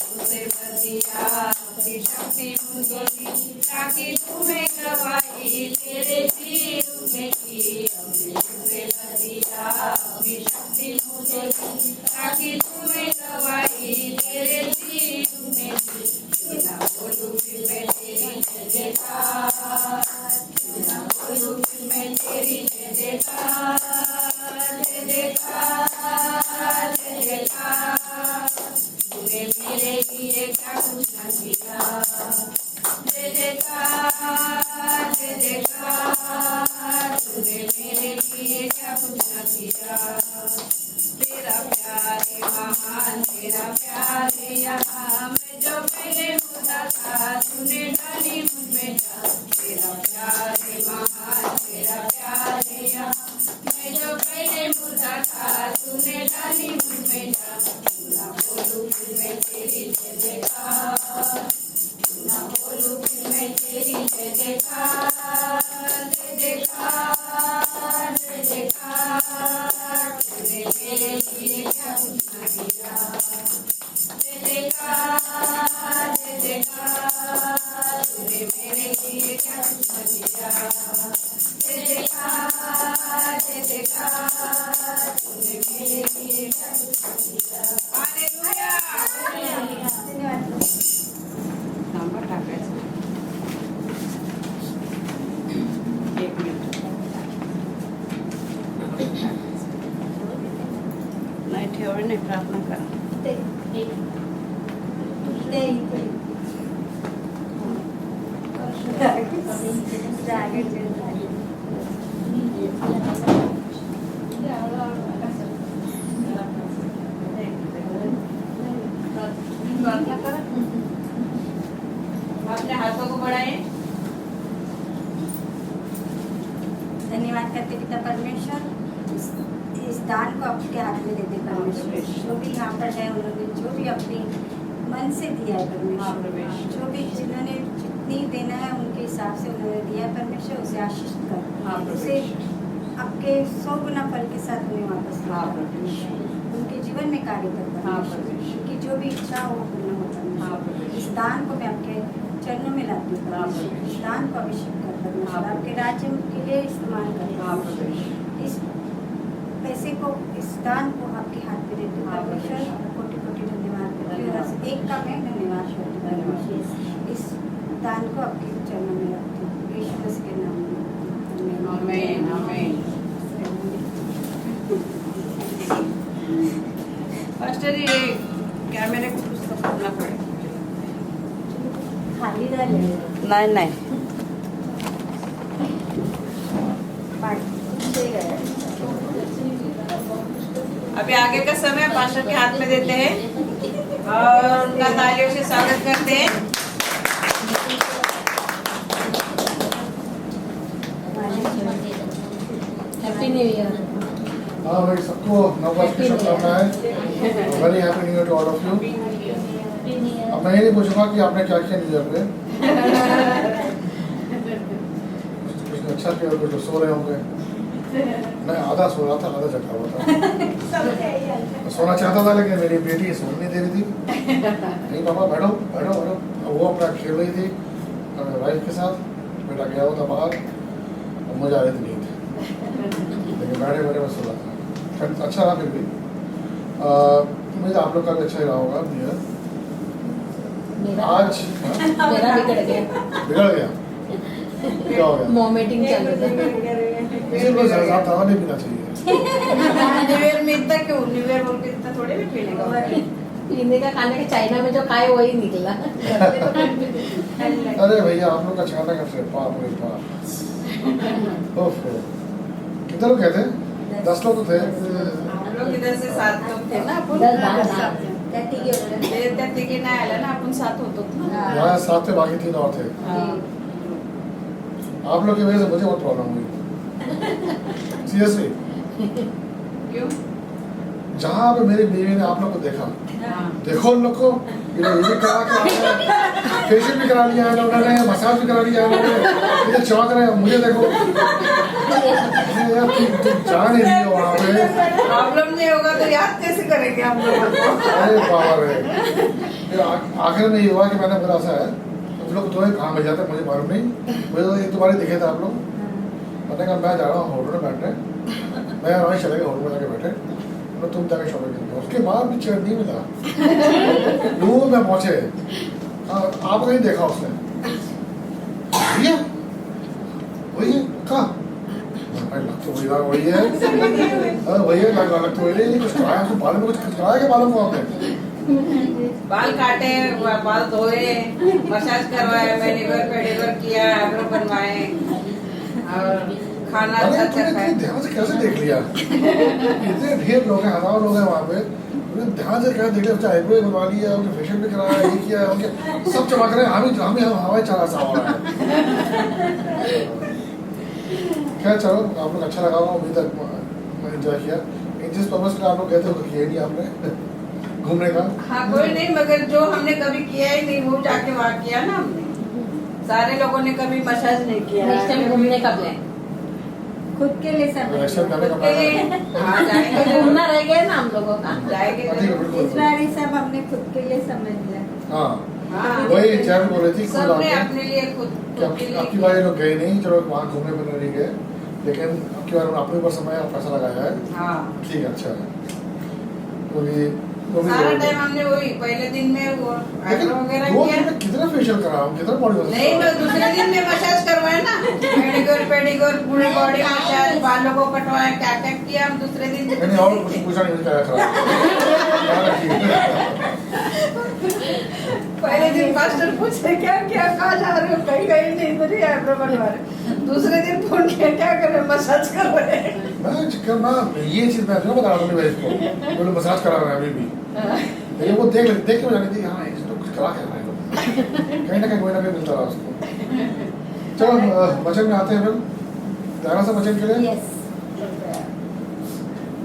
तुझसे बदिया अपनी शक्ति मुझे दी, ताकि तुम्हें गवाही तेरे तीर में की। तुझसे बदिया अपनी शक्ति मुझे दी, ताकि तुम्हें गवाही तेरे तीर में की। ना बोलूं फिर मैं तेरी जय जयकार, ना बोलूं फिर मैं तेरी जय जयकार। जय जयकार जय जयकार, तूने मेरे लिए क्या कुछ न किया। जय जयकार जय जयकार, तूने मेरे लिए क्या कुछ न किया। तेरा प्यार है महान, तेरा प्यार है यहाँ, मैं जो पहले मुर्दा था तूने डाली मुझ में जान। तेरा प्यार है महान, तेरा प्यार है यहाँ, मैं जो पहले मुर्दा था तूने डाली मुझ में जान। ना बोलूं फिर मैं तेरी जय जयकार, ना बोलूं फिर मैं तेरी जय जयकार। जय जयकार जय जयकार, तूने मेरे लिए क्या कुछ न किया। जय जयकार जय जयकार, तूने मेरे लिए क्या कुछ न किया। जय जयकार जय जयकार, तूने मेरे लिए क्या कुछ न किया। हालेलुया। धन्यवाद। नंबर टाकायचं 1 मिनिट नाही ठेवलं नाही, प्रार्थना करा. इथे इथे जागेचे प्रार्थना करा. अपने हाथों को बढ़ाएं. धन्यवाद करते पिता परमेश्वर, इस दान को आपके हाथ में देते परमेश्वर। जो भी यहाँ पर है उन्होंने जो भी अपनी मन से दिया है परमेश्वर, जो भी जिन्होंने जितनी देना है उनके हिसाब से उन्होंने दिया है परमेश्वर, उसे आशीष कर, उसे आपके 100 गुना फल के साथ उन्हें वापस ला परमेश्वर। उनके जीवन में कार्य कर परमेश्वर, उनकी जो भी इच्छा हो पूर्ण हो परमेश्वर। इस दान को मैं आपके चरणों में लाती हूँ परमेश्वर। इस दान को अभिषेक कर परमेश्वर, आपके राज्य के लिए इस्तेमाल कर। इस पैसे को, इस दान को आपके हाथ में देती हूँ परमेश्वर। कोटि कोटि धन्यवाद करती हूँ, एक का मैं धन्यवाद करती हूँ परमेश्वर। इस दान को आपके चरणों में रखती हूँ यीशु मसीह के नाम में, आमीन आमीन. पास्टर ये कॅमेरे को पुस्तक खोलना पडेल. खाली झाले नाही नाही. अभी आगे का समय पास्टर के हाथ में देते हैं और उनका तालियों से स्वागत करते हैं. Happy new year. हाँ भाई, सबको नववर्ष की शुभकामनाएं. Very happy new year to all of you. अब मैं ये नहीं पूछूंगा कि आपने क्या किया न्यू ईयर पे. कुछ अच्छा किया, कुछ तो सो रहे होंगे. मैं आधा सो रहा था, आधा जगा हुआ था. मैं सोना चाहता था लेकिन मेरी बेटी सोने नहीं दे रही थी. नहीं पापा बैठो बैठो बैठो. वो अपना खेल रही थी वाइफ के साथ, बेटा गया हुआ था बाहर और मुझे आ रही थी नींद. लेकिन बैठे बैठे मैं सो रहा था. अच्छा रहा फिर भी. मुझे आप लोग का भी अच्छा ही रहा होगा न्यू ईयर. आज मेरा बिगड़ गया, बिगड़ गया. क्या हो गया? वॉमिटिंग चल रही है। किसी को ज़्यादा दवा नहीं पीना चाहिए. न्यू ईयर में इतना क्यों? न्यू ईयर बोल के इतना थोड़े भी पीने का. पीने का खाने का चाइना में जो खाए वही निकला। अरे भैया, आप लोग का खाना का फिर बाप रे बाप. ओफो, कितने लोग कहते हैं? 10 लोग तो थे। हम लोग इधर से 7 लोग थे ना आपण. त्या तिघी होत्या. त्या तिघी नाही आल्या ना, आपण 7 होतो ना. यहाँ 7 थे, बाकी 3 और थे। हाँ. आप लोग की वजह से मुझे बहुत प्रॉब्लम हुई सीरियसली। क्यों? जहाँ पे मेरी बीवी ने आप लोग को देखा, हाँ. देखो उन लोग को, ये भी करा के आए हैं, फेशियल भी करा लिया है उन्होंने, मसाज भी करा लिया है उन्होंने, ये चौंक रहे हैं, मुझे देखो। अरे यार तुम जा नहीं रही हो वहाँ पे। प्रॉब्लम नहीं होगा तो याद कैसे करेंगे हम लोग? अरे बाबा रे, आखिर में ये हुआ कि मैंने बोला ऐसा है, तुम लोग तो कहाँ भेजा था मुझे मालूम नहीं, मुझे तो ये तुम्हारे दिखे थे आप लोग। मैंने कहा मैं जा रहा हूँ होटल में बैठने, मैं वहीं चले गए होटल में जाके बैठे, तो तुम जाके शॉपिंग करेंगे। उसके बाद भी चेयर नहीं मिला, दूर में पहुंचे, आपको नहीं देखा उसने, भैया वही है कहाँ? लग तो वही है, वही है, लग तो वही है, कुछ कराया उसको, बालों में कुछ कराया क्या बालों को आपने? बाल काटे, बाल धोए, मसाज करवाए, मैनिक्योर पेडिक्योर किया, आईब्रो बनवाए और खाना अच्छा अच्छा खाया। ध्यान से कैसे देख लिया? इतने ढेर लोग हैं, हजारों लोग हैं वहाँ पे, उन्हें ध्यान से कैसे देख लिया? उसने आईब्रो बनवा लिया, उसने फेशियल भी कराया, ये किया, उनके सब चमक रहे हैं, हमें हवाई चला सा हो रहा है। खैर चलो, आप लोग अच्छा लगा होगा, उम्मीद है मैंने एंजॉय किया। जिस पर्पस के लिए आप लोग गए थे वो किया नहीं आपने घूमने का। हाँ कोई नहीं, मगर जो हमने कभी किया ही नहीं वो जाके वहाँ किया ना हमने। सारे लोगों ने कभी मसाज नहीं किया। नेक्स्ट टाइम घूमने का प्लान खुद के लिए सब Election करने का खुद के लिए हाँ जाएंगे, घूमना रह गया ना हम लोगों का। जाएंगे। इस बार ये सब हमने खुद के लिए समझ लिया। हाँ हाँ वही जैन बोल रही थी खुद सबने आके अपने लिए खुद कि आपकी बार ये लोग गए नहीं, चलो वहाँ घूमने फिरने नहीं गए, लेकिन आपकी बार अपने ऊपर समय और पैसा लगाया है, हाँ ठीक है, अच्छा है। वो भी सारा टाइम हमने वही पहले दिन में वो आईब्रो वगैरह किया। कितना फेशियल कराऊं, कितना बॉडी मसाज? नहीं मैं दूसरे दिन में मसाज करवाया ना, मैनिक्योर पेडिक्योर पूरी बॉडी मसाज, बालों को कटवाया, क्या क्या किया हम दूसरे दिन। मैंने और कुछ पूछा नहीं, क्या पहले दिन मास्टर पूछे क्या क्या कहाँ जा रहे हो, कहीं कहीं नहीं, इधर ही आईब्रो बनवा रहे। दूसरे दिन फोन किया, क्या कर रहे, मसाज कर रहे हैं। मैं करना ये चीज मैं बता रहा हूँ मेरे को, बोले मसाज करा रहा है अभी भी, लेकिन वो देख के हो जानी थी, हाँ इसको कुछ करा के रहा है लोग, कहीं ना कहीं मिलता रहा उसको। चलो वचन में आते हैं फिर, तैयार सा वचन के लिए। यस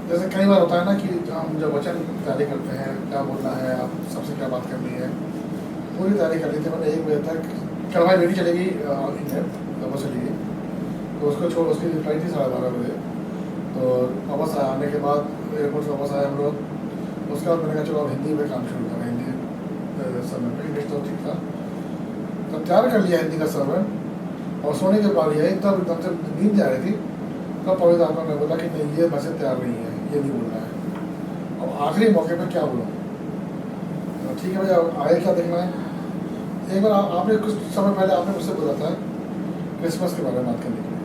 जैसे कई बार होता है ना कि हम जब वचन तैयारी करते हैं, क्या बोलना है, आप सबसे क्या बात करनी है, पूरी तैयारी कर ली थी मैंने 1 बजे तक। कल हमारी बेटी चलेगी इंग्लैंड, वापस चलेगी, तो उसको छोड़, उसकी फ्लाइट थी 12:30 बजे, तो वापस आने के बाद एयरपोर्ट से वापस आए हम लोग। उसके बाद मैंने कहा चलो अब हिंदी में काम शुरू करें, हिंदी समय में इंग्लिश तो ठीक था, तो तैयार कर लिया हिंदी का समय। और सोने के बाद यही तब एकदम से नींद जा रही थी, तब पवित्र आत्मा ने बोला कि नहीं ये मैसेज तैयार नहीं है, ये नहीं बोलना है। अब आखिरी मौके पर क्या बोलूँ, ठीक है भैया आए क्या देखना है। एक बार आपने कुछ समय पहले आपने मुझसे बोला था क्रिसमस के बारे में बात करने के लिए।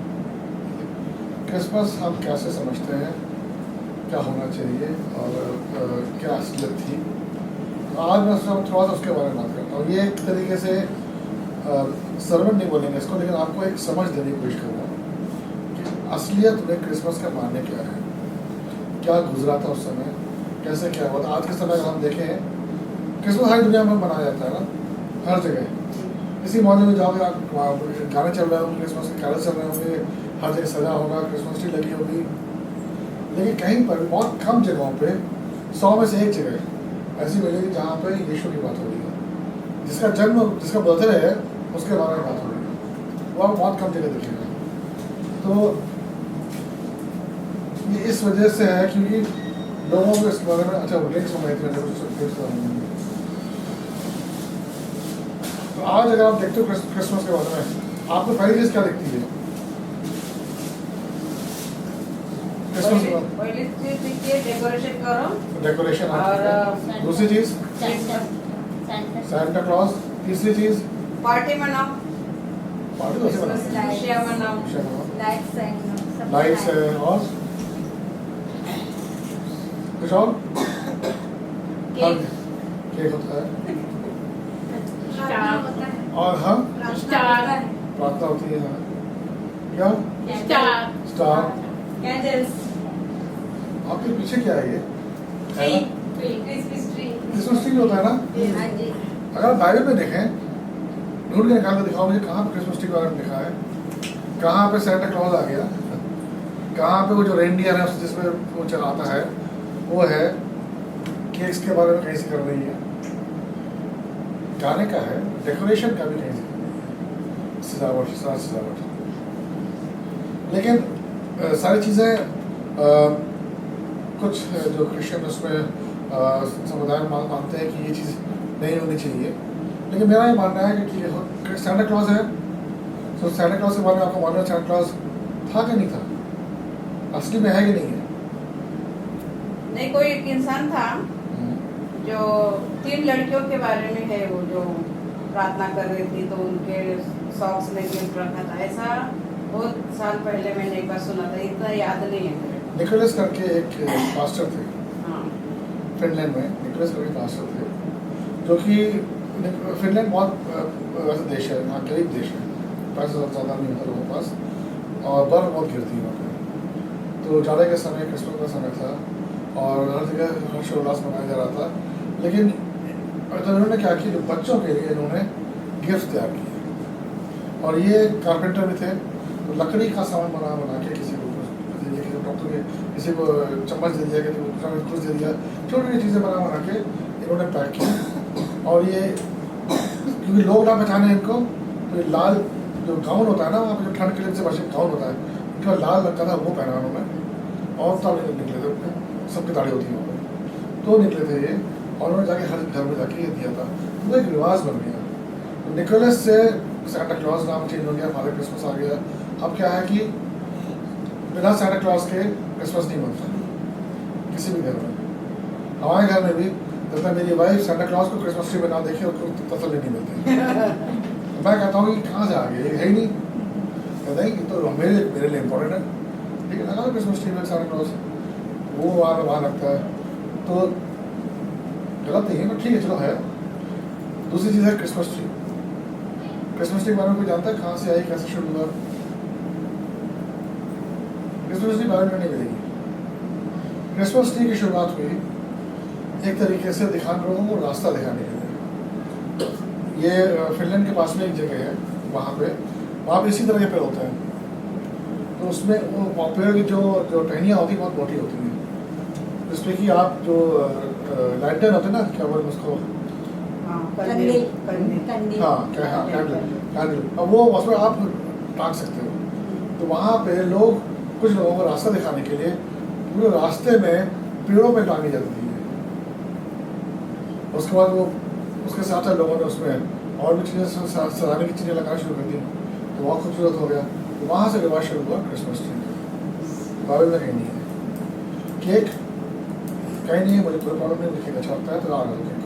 क्रिसमस हम कैसे समझते हैं, क्या होना चाहिए और क्या असलियत थी, आज मैं थोड़ा सा उसके बारे में बात करता हूँ। ये एक तरीके से सर्वन नहीं बोलेंगे इसको, लेकिन आपको एक समझ देने की कोशिश करूँगा कि असलियत में क्रिसमस का मानने क्या है, क्या गुजरा था उस समय, कैसे क्या हुआ था। आज के समय अगर हम देखें, क्रिसमस सारी दुनिया में मनाया जाता है ना, हर जगह। इसी मॉडल में जाओगे आप, गाने चल रहे होंगे, क्रिसमस के कैरल चल रहे होंगे, हर जगह सजा होगा, क्रिसमस ट्री लगी होगी, लेकिन कहीं पर बहुत कम जगहों पे 100 में से 1 जगह ऐसी मिलेगी जहाँ पे यीशु की बात हो रही है, जिसका जन्म, जिसका बर्थडे है उसके बारे में बात हो रही है, वो आप बहुत कम जगह देखेंगे। तो ये इस वजह से है क्योंकि लोगों को इसके बारे में अच्छा लिंक्स मंगाई। तो आज अगर आप देखते हो क्रिसमस के बारे में, आपको पहली चीज क्या दिखती है क्रिसमस के बाद? पहली चीज देखिए डेकोरेशन करो, डेकोरेशन, और दूसरी चीज सैंटा क्लॉज, तीसरी चीज पार्टी मनाओ, पार्टी कैसे क्रिसमस की खुशियाँ मनाओ, लाइट्स है, और कुछ और केक होता है, और हाँ प्रार्थना होती है, हाँ क्या स्टार, कैंडल्स, आपके पीछे क्या है ये? है ना? Christmas tree. क्रिसमस ट्री होता है ना? हाँ जी। अगर बाइबल में देखें, ढूंढ के निकाल के दिखाओ मुझे कहाँ पे क्रिसमस ट्री के बारे में लिखा है, कहाँ पे सेंटा क्लॉज आ गया, कहाँ पे वो जो रेनडियर है जिसमें वो चलाता है वो है, केक्स के बारे में कहीं से कर रही है, गाने का है, डेकोरेशन का भी कहीं से कर रही है, सजावट सजावट। लेकिन सारी चीज़ें कुछ जो क्रिश्चियन उसमें समुदाय मानते हैं कि ये चीज़ नहीं होनी चाहिए, लेकिन मेरा ये मानना है कि सेंटा क्लॉज है, तो सेंटा क्लॉज के बारे में आपको मालूम है सेंटा क्लॉज था कि नहीं था, असली में है कि नहीं है? नहीं, कोई एक इंसान था जो 3 लड़कियों के बारे में है, वो जो प्रार्थना कर रही थी तो उनके सॉक्स में गिफ्ट रखा था, ऐसा बहुत साल पहले मैंने एक बार सुना था, इतना याद नहीं है मेरे। निकोलस करके एक पास्टर थे हाँ। फिनलैंड में, निकोलस करके पास्टर थे, जो कि फिनलैंड बहुत वैसा देश है, वहाँ गरीब देश है, पैसा ज़्यादा नहीं होता लोगों के पास, और बर्फ़ बहुत गिरती है वहाँ पे। तो जाड़े के समय, क्रिसमस का समय था और हर जगह हर्षोल्लास मनाया जा रहा था, लेकिन तो इन्होंने क्या किया, जो बच्चों के लिए इन्होंने गिफ्ट तैयार किए, और ये कारपेंटर भी थे, तो लकड़ी का सामान बना के किसी को डॉक्टर के किसी को चम्मच दे दिया, किसी को कुछ दे दिया, छोटी छोटी चीज़ें बना के इन्होंने पैक किया। और ये क्योंकि लोग ना पहचाने इनको, तो ये लाल जो गाउन होता है ना, वहाँ पे जो ठंड के लिए से बचे गाउन होता है, इनका लाल लगता था, वो पहना उन्होंने, और तब निकले थे, सबकी दाढ़ी होती है वहाँ पर, तो निकले थे ये, और उन्होंने जाके हर घर में जाके ये दिया था, तो एक रिवाज बन गया। तो निकोलस से सेंटा क्लॉज नाम चेंज हो गया, फादर क्रिसमस आ गया। अब क्या है कि बिना सेंटा क्लॉज के क्रिसमस नहीं बनता किसी भी घर में। हमारे घर में भी जब तक मेरी वाइफ सेंटा क्लॉज को क्रिसमस ट्री बना देखे उसको तसल्ली नहीं मिलती। मैं कहता हूँ कि कहाँ से आ गए, है ही नहीं, कहते हैं कि तो मेरे लिए इम्पोर्टेंट है, लेकिन अगर क्रिसमस ट्री में सेंटा क्लॉज वो वहाँ लगता है तो गलत नहीं है, पर ठीक है चलो है। दूसरी चीज़ है क्रिसमस ट्री। क्रिसमस ट्री के बारे में कोई जानता है कहाँ से आई, कैसे शुरू हुआ? क्रिसमस ट्री बारे में नहीं मिलेगी। क्रिसमस ट्री की शुरुआत हुई एक तरीके से दिखाने लोगों को रास्ता दिखाने के लिए। ये फिनलैंड के पास में एक जगह है, वहाँ पे इसी तरह के पेड़ होते हैं, तो उसमें वो पेड़ की जो टहनियाँ होती हैं बहुत मोटी होती हैं, जिसमें कि आप जो लैंटर्न होते हैं ना, क्या बोलते हैं उसको, कंडील। हाँ कैंडल, अब वो उसमें आप टांग सकते हो। तो वहाँ पे लोग कुछ लोगों को रास्ता दिखाने के लिए पूरे रास्ते में पेड़ों पे टांगी जाती थी। उसके बाद वो उसके साथ लोगों ने उसमें और भी चीज़ें सजाने की चीज़ें लगाना शुरू कर दी, तो बहुत खूबसूरत हो गया। तो वहाँ से रिवाज शुरू हुआ क्रिसमस ट्री। बाइबल में कहीं नहीं है, केक कहीं नहीं है, मुझे कोई प्रॉब्लम नहीं, केक अच्छा लगता है तो आ गया केक,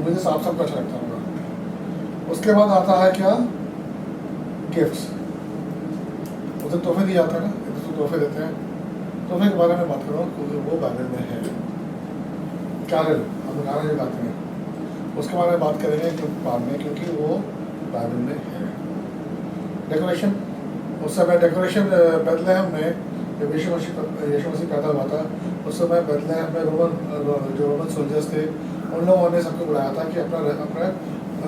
मुझे साफ सबका अच्छा लगता होगा। उसके बाद आता है क्या, गिफ्ट्स। उसे तोहफे दिए जाते हैं ना, एक दूसरे तोहफे देते हैं। तोहफे के बारे में बात करूँ क्योंकि वो बाइबल में है। कैरल, हम गाना जो गाते हैं उसके बारे में बात करेंगे बाद में, क्योंकि वो बाइबल में है। डेकोरेशन, उस समय डेकोरेशन बेथलेहम में जब यीशु मसीह पैदा हुआ था, उस समय बेथलेहम में रोमन सोल्जर्स थे, उन लोगों ने सबको बुलाया था कि अपना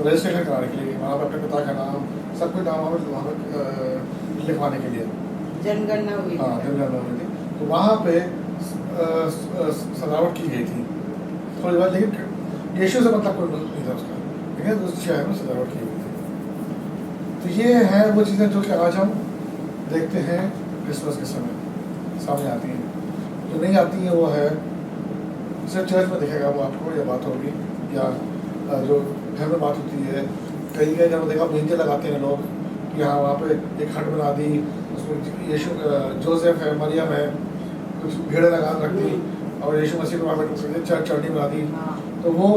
रजिस्ट्रेशन कराने के लिए, वहाँ पर अपने पिता का नाम, सब कुछ नाम वहाँ पर लिखवाने के लिए जनगणना हुई। हाँ, जनगणना हुई थी। तो वहाँ पे सजावट की गई थी थोड़ी बार, लेकिन यीशु से मतलब कोई नहीं था उसका, लेकिन उस शहर में सजावट की गई थी। तो ये है वो चीज़ें जो कि आज हम देखते हैं क्रिसमस के समय सामने आती हैं। जो नहीं आती हैं वो है सिर्फ चर्च में दिखेगा वो आपको, या बात होगी, या जो घर में बात होती है। कई कई जगह देखा मेंजे लगाते हैं लोग कि हाँ वहाँ पे एक हट बना दी, उसमें यीशु जोसेफ है, मरियम है, कुछ भीड़ लगा रख दी और यीशु मसीह को वहाँ पे चटनी बना दी। तो वो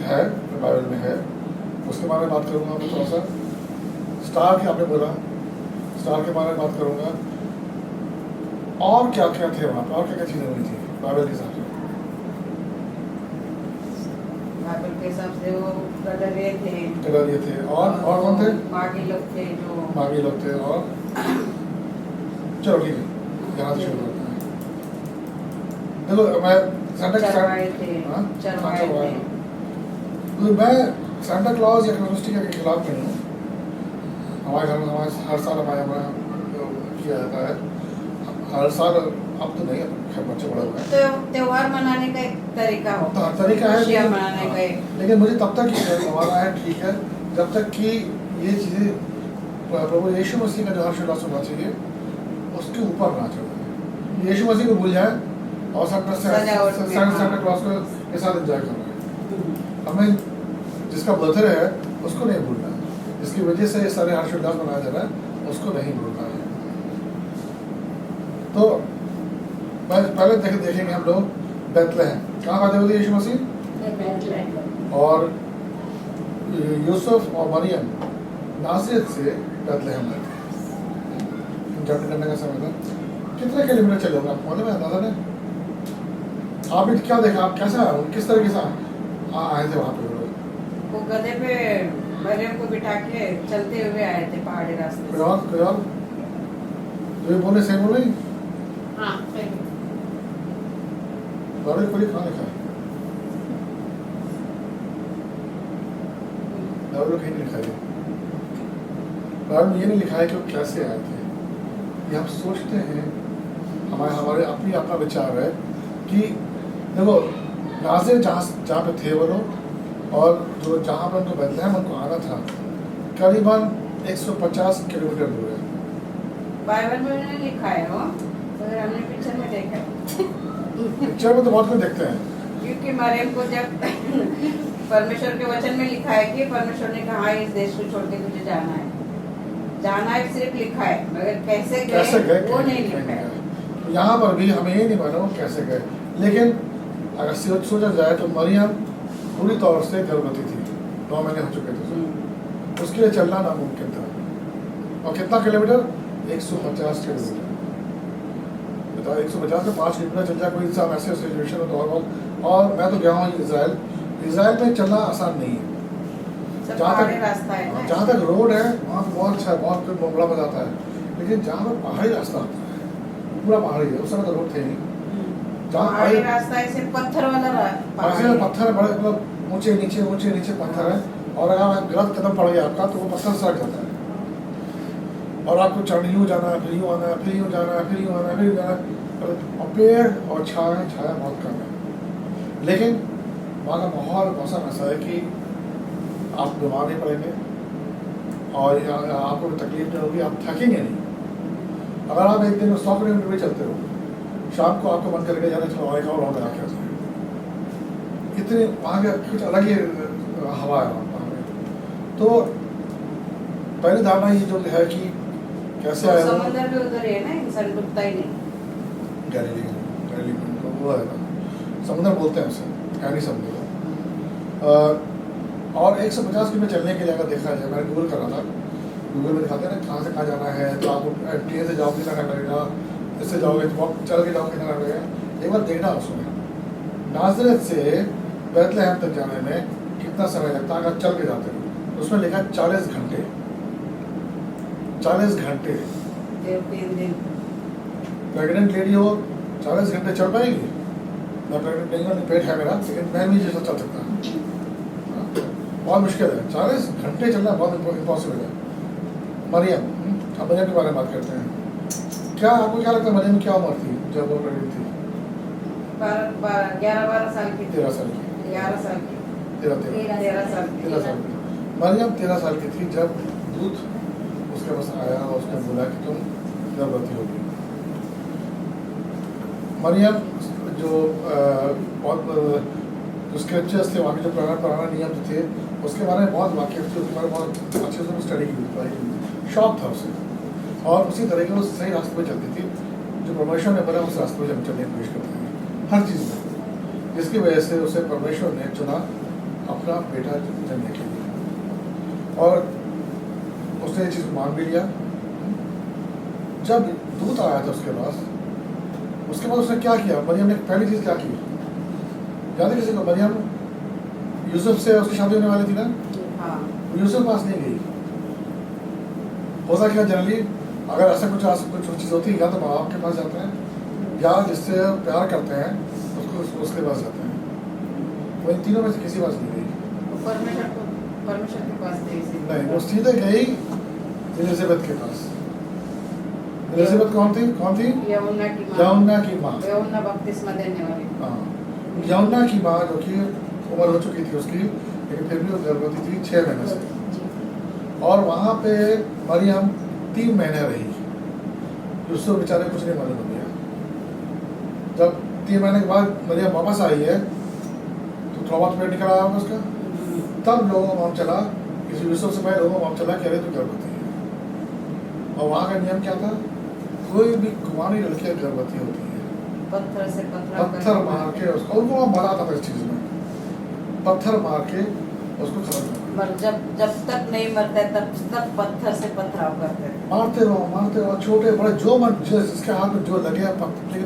है बाइबल में है। उसके बारे में बात करूँगा मैं थोड़ा सा। स्टार के आपने बोला, स्टार के बारे में बात करूँगा। और क्या क्या थे वहाँ पर, और क्या क्या चीज़ें हुई थी बाइबल के हिसाब से? बाइबल के हिसाब से वो गदरिये थे, और कौन थे? मागी लोग थे, जो मागी लोग थे। और चलो ठीक है, यहाँ से शुरू करते हैं। देखो मैं चरवाए थे, हाँ? चरवाए चरवाए। थे। तो मैं सेंटा क्लॉज या क्रिसमस ट्री के खिलाफ नहीं हूँ। हमारे घर में हर साल हमारे यहाँ किया जाता है, हर साल। अब तो नहीं, अब खैर बच्चे बड़े हुए हैं। तो त्योहार मनाने का एक तरीका तो होता हर तरीका है, खुशियाँ लेकिन- मनाने का एक। लेकिन मुझे तब तक हमारा है ठीक है जब तक कि ये चीज़ें प्रभु यीशु मसीह का जो हर्षोल्लास होना चाहिए उसके ऊपर ना चढ़े। यीशु मसीह को भूल जाए और सजावट में, सेंटा हाँ। क्लॉज को के साथ एंजॉय करना है। हमें जिसका बर्थडे है उसको नहीं भूलना है, जिसकी वजह से ये सारे हर्षोल्लास मनाया जा रहा है उसको नहीं भूलना है। तो पहले देखेंगे हम लोग बैतलहम कहाँ पैदा हुए थे यीशु मसीह, और यूसुफ और मरियम नाज़रेत से बैतलहम गए थे। जर्नी करने का समय था। कितने किलोमीटर चले होंगे आपको मालूम है, अंदाजा नहीं? आप क्या देखा, आप कैसा किस तरीके से आए थे वहाँ पे वो लोग? वो गधे पे मरियम को बिठा के चलते हुए आए थे पहाड़ी रास्ते कोई से। और जो ये बोले सही बोले हाँ, सही। बाइबल खोलिए, कहाँ लिखा है? बाइबल कहीं नहीं लिखा है। बाइबल में ये नहीं लिखा है कि वो कैसे आए थे। ये हम सोचते हैं, हमारे अपनी अपना विचार है कि देखो नाज़रेत जहाँ पे थे वो लोग, और जो जहाँ पर उनको बैतलहम उनको आना था करीबन 150 किलोमीटर दूर है। बाइबल में नहीं लिखा है वो, मगर हमने पिक्चर में देखा है। पिक्चर में तो बहुत कुछ देखते हैं। क्योंकि मरियम को जब परमेश्वर के वचन में लिखा है कि परमेश्वर ने कहा इस देश को छोड़ के तुझे जाना है सिर्फ लिखा है, मगर कैसे गए वो नहीं लिखा है। तो यहाँ पर भी हमें ये नहीं मालूम कैसे गए, लेकिन अगर सोचा जाए तो मरियम पूरी तौर से गर्भवती थी, 9 महीने हो चुके थे उसे। उसके लिए चलना नामुमकिन था। और कितना किलोमीटर? 150 किलोमीटर। बताओ 150 से 5 किलोमीटर चल जाए कोई इंसान ऐसे सिचुएशन में तो और मैं तो गया हूँ इसराइल में चलना आसान नहीं है। सब जहाँ पहाड़ी तक रास्ता है ना। जहाँ तक रोड है वहाँ पे बहुत अच्छा है, बहुत बड़ा मजा आता है। लेकिन जहाँ पर पहाड़ी रास्ता होता है, पूरा पहाड़ी है, उस समय तो रोड थे नहीं। जहाँ पहाड़ी रास्ता ऐसे पत्थर वाला ऐसे पत्थर है, बड़े मतलब ऊंचे नीचे पत्थर है, और अगर गलत कदम पड़ गया आपका तो वो पत्थर सड़क जाता है, और आपको चढ़ यूँ जाना है, फिर यूँ आना है, फिर यूँ जाना है, फिर यूँ आना है, फिर जाना है। और पेड़ और छाया बहुत कम है। लेकिन वहाँ का माहौल मौसम ऐसा है कि आप बीमार नहीं पड़ेंगे और आपको कोई तकलीफ नहीं होगी, आप थकेंगे नहीं। अगर आप एक दिन में 100 किलोमीटर भी चलते हो, शाम को आपको मन करके जाना चलो एक और राउंड लगा के जाए। इतनी वहाँ के कुछ अलग ही हवा है वहाँ पे। तो पहली धारणा ये जो है कि कैसे आया वो समुद्र भी उधर है ना, इंसान डूबता ही नहीं। गैलीली में वो है ना, समुद्र बोलते हैं उसे, कैनी समुद्र। और 150 किलोमीटर चलने के लिए अगर देखा जाए, मैंने गूगल कर रहा था, गूगल में दिखाते हैं ना कहाँ से कहाँ जाना है, तो आपको ट्रेन से जाओगे कितना टाइम लगेगा, इससे जाओगे तो चल के जाओगे कितना टाइम लगेगा। एक बार देखना उसमें नाज़रेत से बैतलहम तक जाने में कितना समय लगता है अगर चल के जाते हो। उसमें लिखा है 40 घंटे। 40 घंटे। 3 दिन। प्रेगनेंट लेडी हो 40 घंटे चल पाएगी? मैं प्रेगनेंट नहीं हूँ, पेट है मेरा, लेकिन मैं भी जैसा चल सकता हूँ। बहुत मुश्किल है, 40 घंटे चलना बहुत इम्पॉसिबल है। मरियम, अब मरियम के बारे में बात करते हैं। क्या आपको क्या लगता है मरियम क्या उम्र थी जब वो प्रेगनेंट थी? 11-12 साल की। 13 साल की। 11 साल की। 13 साल की। 13 साल की। मरियम 13 साल की थी जब दूत उसके पास आया और उसने बोला कि तुम गर्भवती होगी। मरियम जो जो स्क्रिप्चर्स थे, वहाँ के जो पुराना नियम जो थे उसके बारे में बहुत वाकिफ थे, उसके बारे में बहुत अच्छे से स्टडी की, शौक था उसे, और उसी तरह के वो सही रास्ते पर चलती थी। जो परमेश्वर ने बोला उस रास्ते पर चलने की कोशिश करती थी हर चीज़ में, जिसकी वजह से उसे परमेश्वर ने चुना अपना बेटा जन्मने के लिए, और उसने ये चीज़ मान भी लिया। जब दूत आया था उसके बाद उसने क्या किया? मरियम ने पहली चीज़ क्या की याद है किसी को? मरियम यूसुफ से उसकी शादी होने वाली थी ना, हाँ। यूसुफ पास नहीं गई। होता क्या जनरली अगर ऐसा कुछ चीज़ होती है या तो माँ बाप के पास जाते हैं या जिससे प्यार करते हैं उसके पास जाते हैं। वो इन तीनों में से किसी पास नहीं गई। परमेश्वर के पास गई थी। नहीं, वो सीधे गई एलिजाबेथ के पास। एलिजाबेथ कौन थी? यमुना की माँ। यमुना की माँ। यमुना बपतिस्मा देने वाली। हाँ, यमुना की माँ जो कि उम्र हो चुकी थी उसकी, लेकिन फिर भी वो गर्भवती थी 6 महीने से। और वहाँ पे मरियम 3 महीने रही। यूसुफ बेचारे कुछ नहीं मालूम हो गया। जब 3 महीने के बाद मरियम वापस आई है तो थोड़ा बहुत पेट निकल आया होगा उसका। तब लोगों को मालूम चला, किसी यूसुफ से पहले लोगों को मालूम चला कि अरे तू गर्भवती है। और वहाँ का नियम क्या था? कोई भी कुंवारी लड़कियाँ गर्भवती होती है पत्थर से पत्थर मार के उसको, और वो मरा था इस चीज़ में, पत्थर मार के उसको खत्म करना। जब तक नहीं मरते तब तक पत्थर से पथराव करते थे। मारते रहो, छोटे बड़े जो मन जिसके हाथ में जो लगे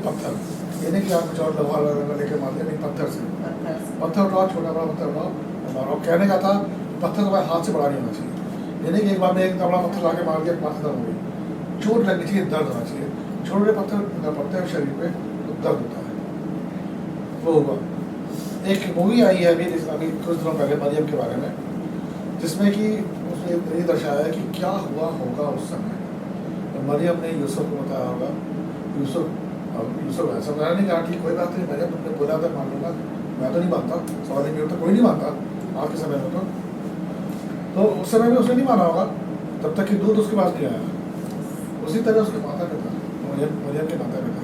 पत्थर, ये नहीं कि आप कुछ और लोहा लेके मारते, नहीं, पत्थर उठाओ, छोटा बड़ा पत्थर उठाओ मारो। कहने का था पत्थर तुम्हारे हाथ से बड़ा नहीं होना चाहिए। ये नहीं कि एक बार में एक बड़ा पत्थर ला के मार दिया, माथा दर्द हो गई। चोट लगनी चाहिए, दर्द होना चाहिए। छोटे पत्थर अगर पड़ते हैं शरीर पे तो दर्द होता है। वो हुआ। एक मूवी आई है अभी कुछ दिनों पहले मरियम के बारे में, जिसमें कि उसने ये दर्शाया है कि क्या हुआ होगा उस समय। तो मरियम ने यूसुफ को बताया होगा। यूसुफ ऐसा बताया नहीं कहा कि कोई बात नहीं, मरियम तुमने बोला था मान लूँगा, मैं तो नहीं मानता, सवाल नहीं होता, कोई नहीं मानता आज के समय में। तो उस समय में उसने नहीं माना होगा तब तक कि दूध उसके पास नहीं आया। उसी तरह उसके माता पिता, मरियम के माता पिता,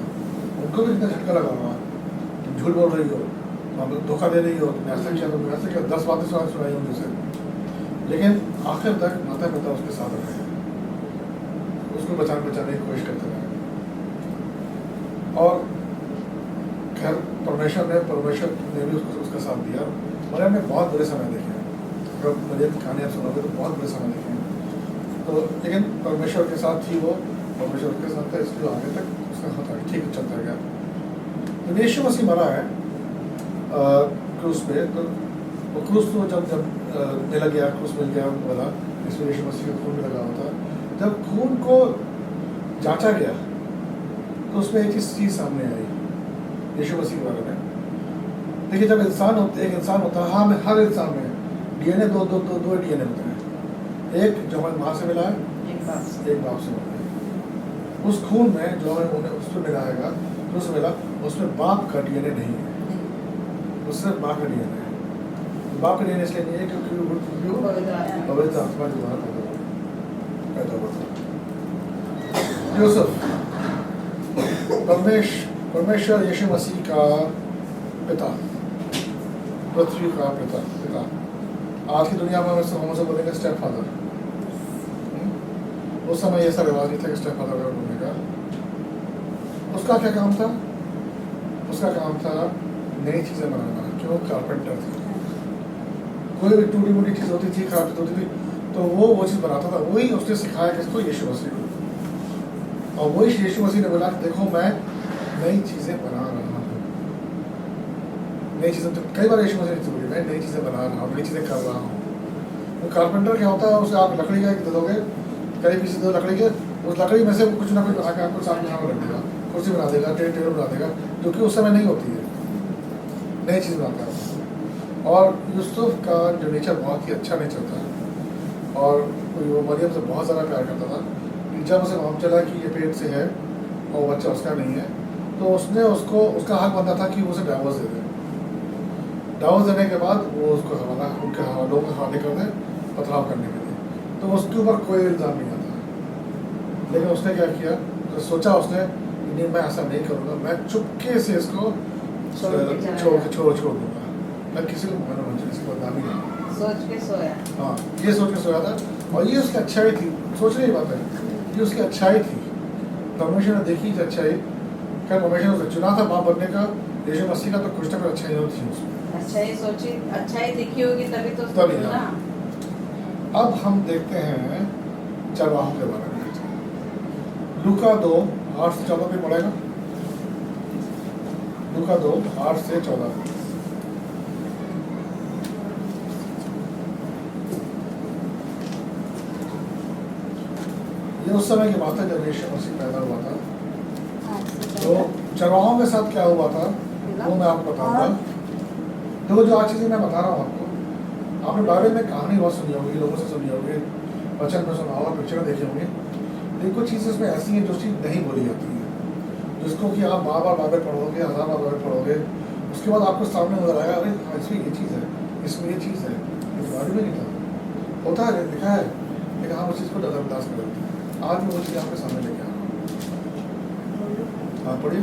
उनको भी इतना झटका लगा होगा, तुम झूठ बोल रही हो, धोखा दे रही हो, तुमने ऐसा किया, तुमने ऐसा किया, 10 बातें सुनाई होंगी उसे। लेकिन आखिर तक माता पिता उसके साथ रहे, उसको बचाने की कोशिश करते रहे। और खैर परमेश्वर ने भी उसका साथ दिया। मरियम ने बहुत बुरे समय देखे, अगर मरियम की कहानी आप सुनोगे तो बहुत बुरे समय देखे। तो लेकिन परमेश्वर के साथ थी वो, परमेश्वर के साथ था, इसलिए आगे तक उसका होता है, ठीक चलता गया। तो यीशु मसीह मरा है क्रूस पे, तो वो क्रूस तो जब मिल गया, क्रूस मिल गया बोला, इसमें यीशु मसीह का खून भी लगा होता। जब खून को जांचा गया तो उसमें एक चीज़ सामने आई यीशु मसीह के बारे में। देखिए, जब एक इंसान होता है, हाँ, हर इंसान में DNA दो DNA होते हैं। एक जो हमारी माँ से मिला है, एक बाप से मिला है। उस खून में जो हमें उसमें मिलाएगा, उसमें मिला, उसमें बाप का DNA नहीं है, उससे माँ का DNA है। बाप का DNA इसलिए नहीं है क्योंकि पवित्र आत्मा जो बाहर पैदा हुआ था। यूसुफ, परमेश्वर यीशु मसीह का पिता, पृथ्वी का पिता। आज की दुनिया में हम से बोलेंगे स्टेप फादर। उस समय ऐसा रिवाज नहीं था कि स्टेप फादर बोलने का। उसका क्या काम था? उसका काम था नई चीज़ें बनाना, क्यों? कारपेंटर था। कोई भी टूटी फूटी चीज़ होती थी, खराब होती थी, तो वो चीज़ बनाता था। वही उसने सिखाया किसको? यीशु मसीह को। और वही यीशु मसीह ने बोला, देखो मैं नई चीज़ें बना रहा हूँ। नई चीज़ें तो कई बार यीशु मसीह ने बोली, मैं नई चीज़ें बना रहा हूँ, नई चीज़ें कर रहा हूँ। वो कारपेंटर क्या होता है? उसे आप लकड़ी का दे दोगे, कई पीस दो लकड़ी के, उस लकड़ी में से कुछ ना कुछ बना के आपको सामने यहाँ रख देगा, कुर्सी बना देगा, टेबल बना देगा, जो कि उस समय नहीं होती है। नई चीज़ बनाता है। और यूसुफ का जो नेचर बहुत ही अच्छा नेचर था, और वो मरियम से बहुत ज़्यादा प्यार करता था। जब उसे मालूम चला कि ये पेट से है और बच्चा उसका नहीं है, तो उसने उसका हक बनता था कि वो उसे डाइवोर्स दे दे। डाइवोर्स देने के बाद वो उसको उनके लोगों के हवाले कर दे पथराव करने के लिए, तो उसके ऊपर कोई इल्ज़ाम नहीं आता। लेकिन उसने क्या किया? तो सोचा उसने, नहीं मैं ऐसा नहीं करूँगा, मैं चुपके से इसको छोड़ दूँगा, मैं किसी को किसी को बदनामी नहीं। सोच के सोया। हाँ, ये सोच के सोया था, और ये उसकी अच्छाई थी। सोचने की बात है, ये उसकी अच्छाई थी। परमेश्वर ने देखी थी अच्छाई। क्या परमेश्वर ने उसे चुना था बाप बनने का? यीशु मसीह का तो कुछ ना कुछ अच्छाई होती थी उसमें। अच्छाई सोची, अच्छाई दिखी होगी तभी तो तभी ना। अब हम देखते हैं चरवाहों के बारे में। लूका 2:8 से 14 पे पढ़ेगा। लूका 2:8 से 14। ये उस समय की बात है जब यीशु मसीह पैदा हुआ था। आज से तो चरवाहों के साथ क्या हुआ था वो मैं आपको बताऊंगा। देखो जो आज चीज़ें मैं बता रहा हूँ आपको, आपने बाइबल में कहानी बहुत सुनी होगी, लोगों से सुनी होगी, वचन में सुना होगा, पिक्चर देखे होंगे, लेकिन कुछ चीज़ें इसमें ऐसी हैं जो चीज़ नहीं बोली जाती है, जिसको कि आप बार बार बाइबल पढ़ोगे, 1000 बार बाइबल पढ़ोगे, उसके बाद आपको सामने नजर आएगा, अरे हाँ, इसमें ये चीज़ है, इसमें ये चीज़ है, इस बारे में नहीं था, होता है, लिखा है, लेकिन हम उस चीज़ को नजरअंदाज कर देते हैं। आज मैं वो चीज़ आपके सामने लेके आ रहा हूँ। हाँ पढ़िए।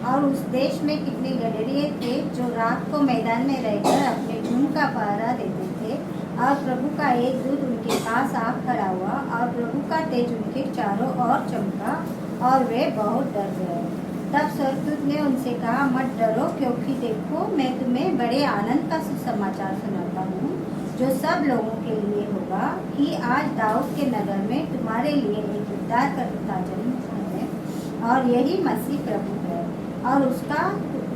और उस देश में कितने गडरिये थे जो रात को मैदान में रहकर अपने झुंड का पहरा देते थे, और प्रभु का एक दूत उनके पास आ खड़ा हुआ, और प्रभु का तेज उनके चारों ओर चमका, और वे बहुत डर गए। तब स्वर्गदूत ने उनसे कहा, मत डरो, क्योंकि देखो मैं तुम्हें बड़े आनंद का सुसमाचार सुनाता हूँ, जो सब लोगों के लिए होगा, कि आज दाऊद के नगर में तुम्हारे लिए एक उद्धार करता जन्म है, और यही मसीह प्रभु है। और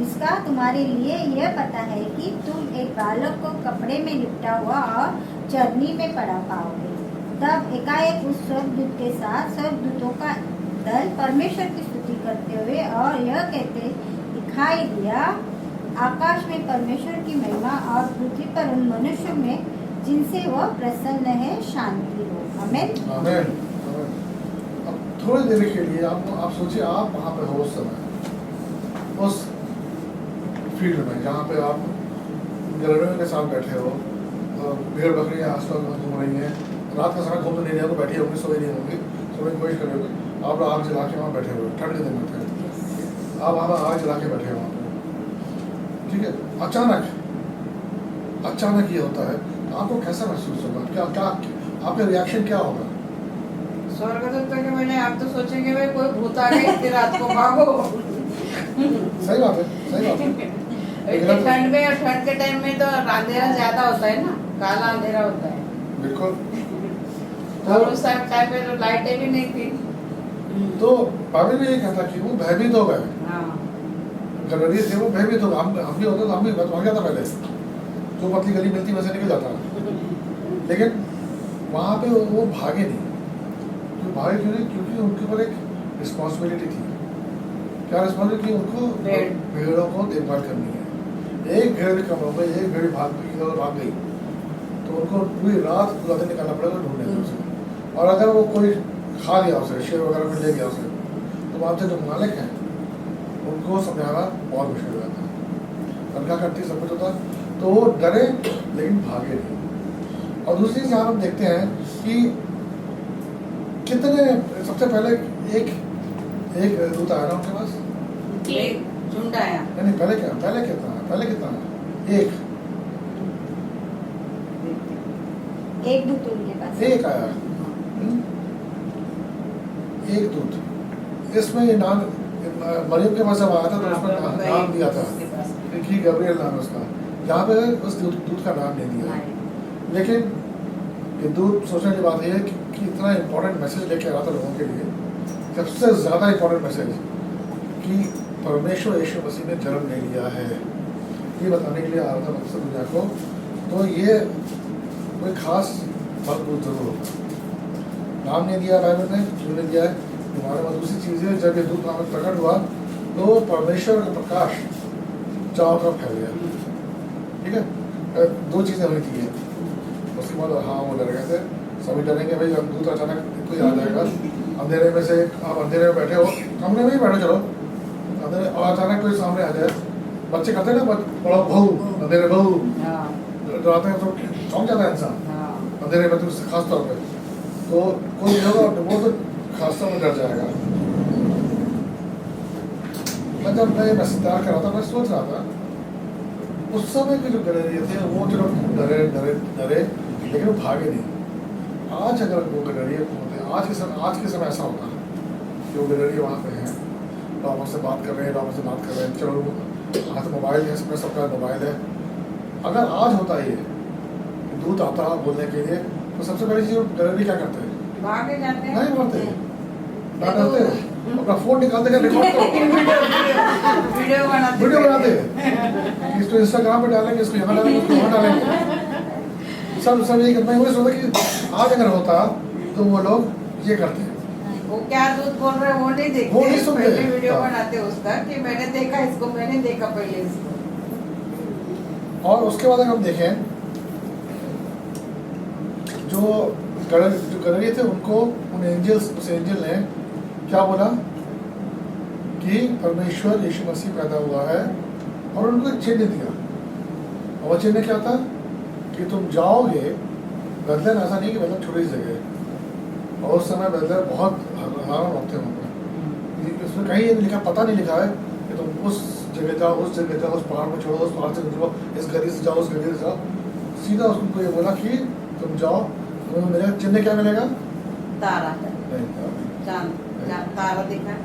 इसका तुम्हारे लिए यह पता है कि तुम एक बालक को कपड़े में लिपटा हुआ और चरनी में पड़ा पाओगे। तब एकाएक उस स्वर्गदूत के साथ स्वर्गदूतों का दल परमेश्वर की स्तुति करते हुए और यह कहते दिखाई दिया, आकाश में परमेश्वर की महिमा, और पृथ्वी पर उन मनुष्यों में जिनसे वह प्रसन्न है शांति हो। आमीन। आमीन। अब थोड़ी देर के लिए आप सोचिए, आप वहाँ पे हो उस समय, उस फील्ड में जहाँ पे आप गलड़ों के साथ बैठे हो, भेड़ बकरियाँ आसपास घूम रही हैं, रात का समय घूम तो नहीं रहे हो, बैठी होंगी, सोई नहीं होंगी, सोने की कोशिश कर रहे होगी, आप आग जला के वहाँ बैठे हुए, ठंड के दिन में थे, आप वहाँ आग जला के बैठे हो वहाँ पे, ठीक है। अचानक ये होता है, तो आपको कैसा महसूस होगा, क्या क्या आपका रिएक्शन क्या होगा? स्वर्गदूत के मैंने आप तो सोचेंगे भाई कोई भूत आ गई इतनी रात को, भागो। सही बात है, सही बात है। इतने ठंड में, और ठंड के टाइम में तो अंधेरा ज्यादा होता है ना, काला अंधेरा होता है, बिल्कुल। और उस टाइम पे तो लाइटें भी नहीं थी। तो बाइबल में ये कहता कि वो भयभीत हो गए, हाँ, गलरिये थे वो भयभीत हो गए। हम भी होते तो हम भी भाग गया था पहले, जो पतली गली मिलती वैसे निकल जाता, लेकिन वहाँ पे वो भागे नहीं। क्यों भागे? क्यों नहीं? क्योंकि उनके ऊपर एक रिस्पॉन्सिबिलिटी थी। क्या रिस्पॉन्सिबिलिटी? उनको भेड़ों को देखभाल करनी है। एक भेड़ कम हो गई, एक भेड़ भाग गई, तो उनको पूरी रात पूरा दिन निकालना पड़ेगा ढूंढने के उसे। और अगर वो कोई खा लिया उसे, शेर वगैरह में ले गया उसे, तो वहाँ से जो मालिक हैं उनको समझाना बहुत मुश्किल हो जाता है। तनख्वाह करती सब कुछ होता, तो वो डरे लेकिन भागे नहीं। और दूसरी चीज़ हम देखते हैं कि कितने, सबसे पहले एक दूत आया ना उनके पास, एक झुंड आया। नहीं पहले कितना एक दूत उनके पास एक आया, एक दूत। इसमें ये नाम मरियम के पास जब आया था तो उसमें नाम दिया था कि गब्रियल नाम है उसका, यहाँ पे उस दूत का नाम नहीं दिया। लेकिन ये दूत सोचने की बात है कि इतना इम्पोर्टेंट मैसेज लेके आ रहा था लोगों के लिए, सबसे ज़्यादा इम्पोर्टेंट मैसेज कि परमेश्वर यीशु मसीह ने जन्म ले लिया है, ये बताने के लिए आ रहा था मकसद दुनिया को। तो ये कोई खास फल फूल जरूर होगा। नाम नहीं दिया बाइबल ने, क्यों नहीं दिया है हमारे में? दूसरी चीज़ है, जब ये दूत नाम प्रकट हुआ तो परमेश्वर का प्रकाश चारों तरफ फैल गया, ठीक है। दो चीज़ें हुई थी, उसके बाद हाँ वो डर गए थे, सभी डरेंगे भाई अब दूत अचानक कोई आ जाएगा अंधेरे में से, आप अंधेरे में बैठे हो, कमरे में ही बैठो चलो अंधेरे, और अचानक कोई सामने आ जाए। बच्चे कहते हैं ना बड़ा बहू, अंधेरे बहू, डराते हैं तो चौंक जाता है इंसान अंधेरे में, तो खास तौर पे तो कोई होगा वो तो खास तौर पर डर जाएगा। मैं जब मैं मैसेज तैयार कर रहा था, मैं सोच रहा था उस समय के जो गडरिये थे वो चलो डरे लेकिन वो भागे नहीं। आज अगर वो गडरिये होते, आज के समय ऐसा होता है कि वो गडरिये वहाँ पे हैं, लोगों से बात कर रहे हैं, चलो हाथ मोबाइल है, सबका मोबाइल है। अगर आज होता ये दूत आता बोलने के लिए, तो सबसे पहली चीज़ गडरिये क्या करते हैं? भागे जाते हैं, नहीं बोलते, क्या करते हैं? अपना फोन निकालते हैं, रिकॉर्ड करो, वीडियो बनाते हैं, इसको इंस्टाग्राम पे डालेंगे, इसको यहाँ डालेंगे, उसको वहाँ डालेंगे। सब यही करना है। मुझे सोचा कि आज अगर होता तो वो लोग ये करते हैं। वो क्या दूध बोल रहे हैं वो नहीं देखते, वो नहीं सुनते। पहले वीडियो हाँ। बनाते उसका कि मैंने देखा इसको, मैंने देखा पहले इसको। और उसके बाद अगर हम देखें जो गडरिये थे उनको उन एंजल्स, उस एंजल ने क्या बोला कि परमेश्वर यीशु मसीह पैदा हुआ है, और उनको एक चिन्ह दिया। और वो चिन्ह क्या था कि तुम जाओगे बेथलेहम, ऐसा नहीं कि बेथलेहम छोटी सी जगह है, और उस समय बेथलेहम बहुत हजारों लोग थे वहाँ पर। उसमें कहीं ये लिखा, पता नहीं लिखा है कि तुम उस जगह जाओ, उस जगह जाओ, उस पहाड़ में छोड़ो, उस पहाड़ से गुजरो, इस गली से जाओ, उस गली से जाओ। सीधा उसको ये बोला कि तुम जाओ, तुम्हें मिलेगा। चिन्ह क्या मिलेगा? तारा, नहीं, चांद, तारा दिखा।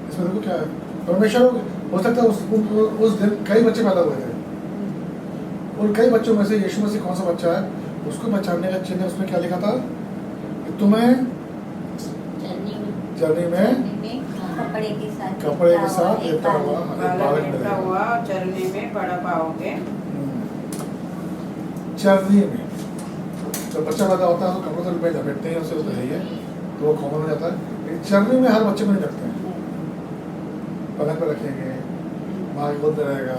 इसमें देखो क्या है, परमेश्वर हो सकता है उस दिन कई बच्चे पैदा हुए थे, और कई बच्चों में से यीशु मसीह कौन सा बच्चा है उसको पहचानने का चिन्ह उसमें क्या लिखा था कि तुम्हें जर्नी में कपड़े के साथ लेटा हुआ एक बालक बालक बैठा मिलेगा। हुआ और चरनी में पड़ा पाओगे। चरनी में जब बच्चा पैदा होता है तो कपड़ों से लपेटते हैं उसे, तो है ही है, तो वो कॉमन हो जाता है। लेकिन चरनी में हर बच्चे को नहीं रखते हैं, पलंग पर रखेंगे, माँ की गोद में रहेगा,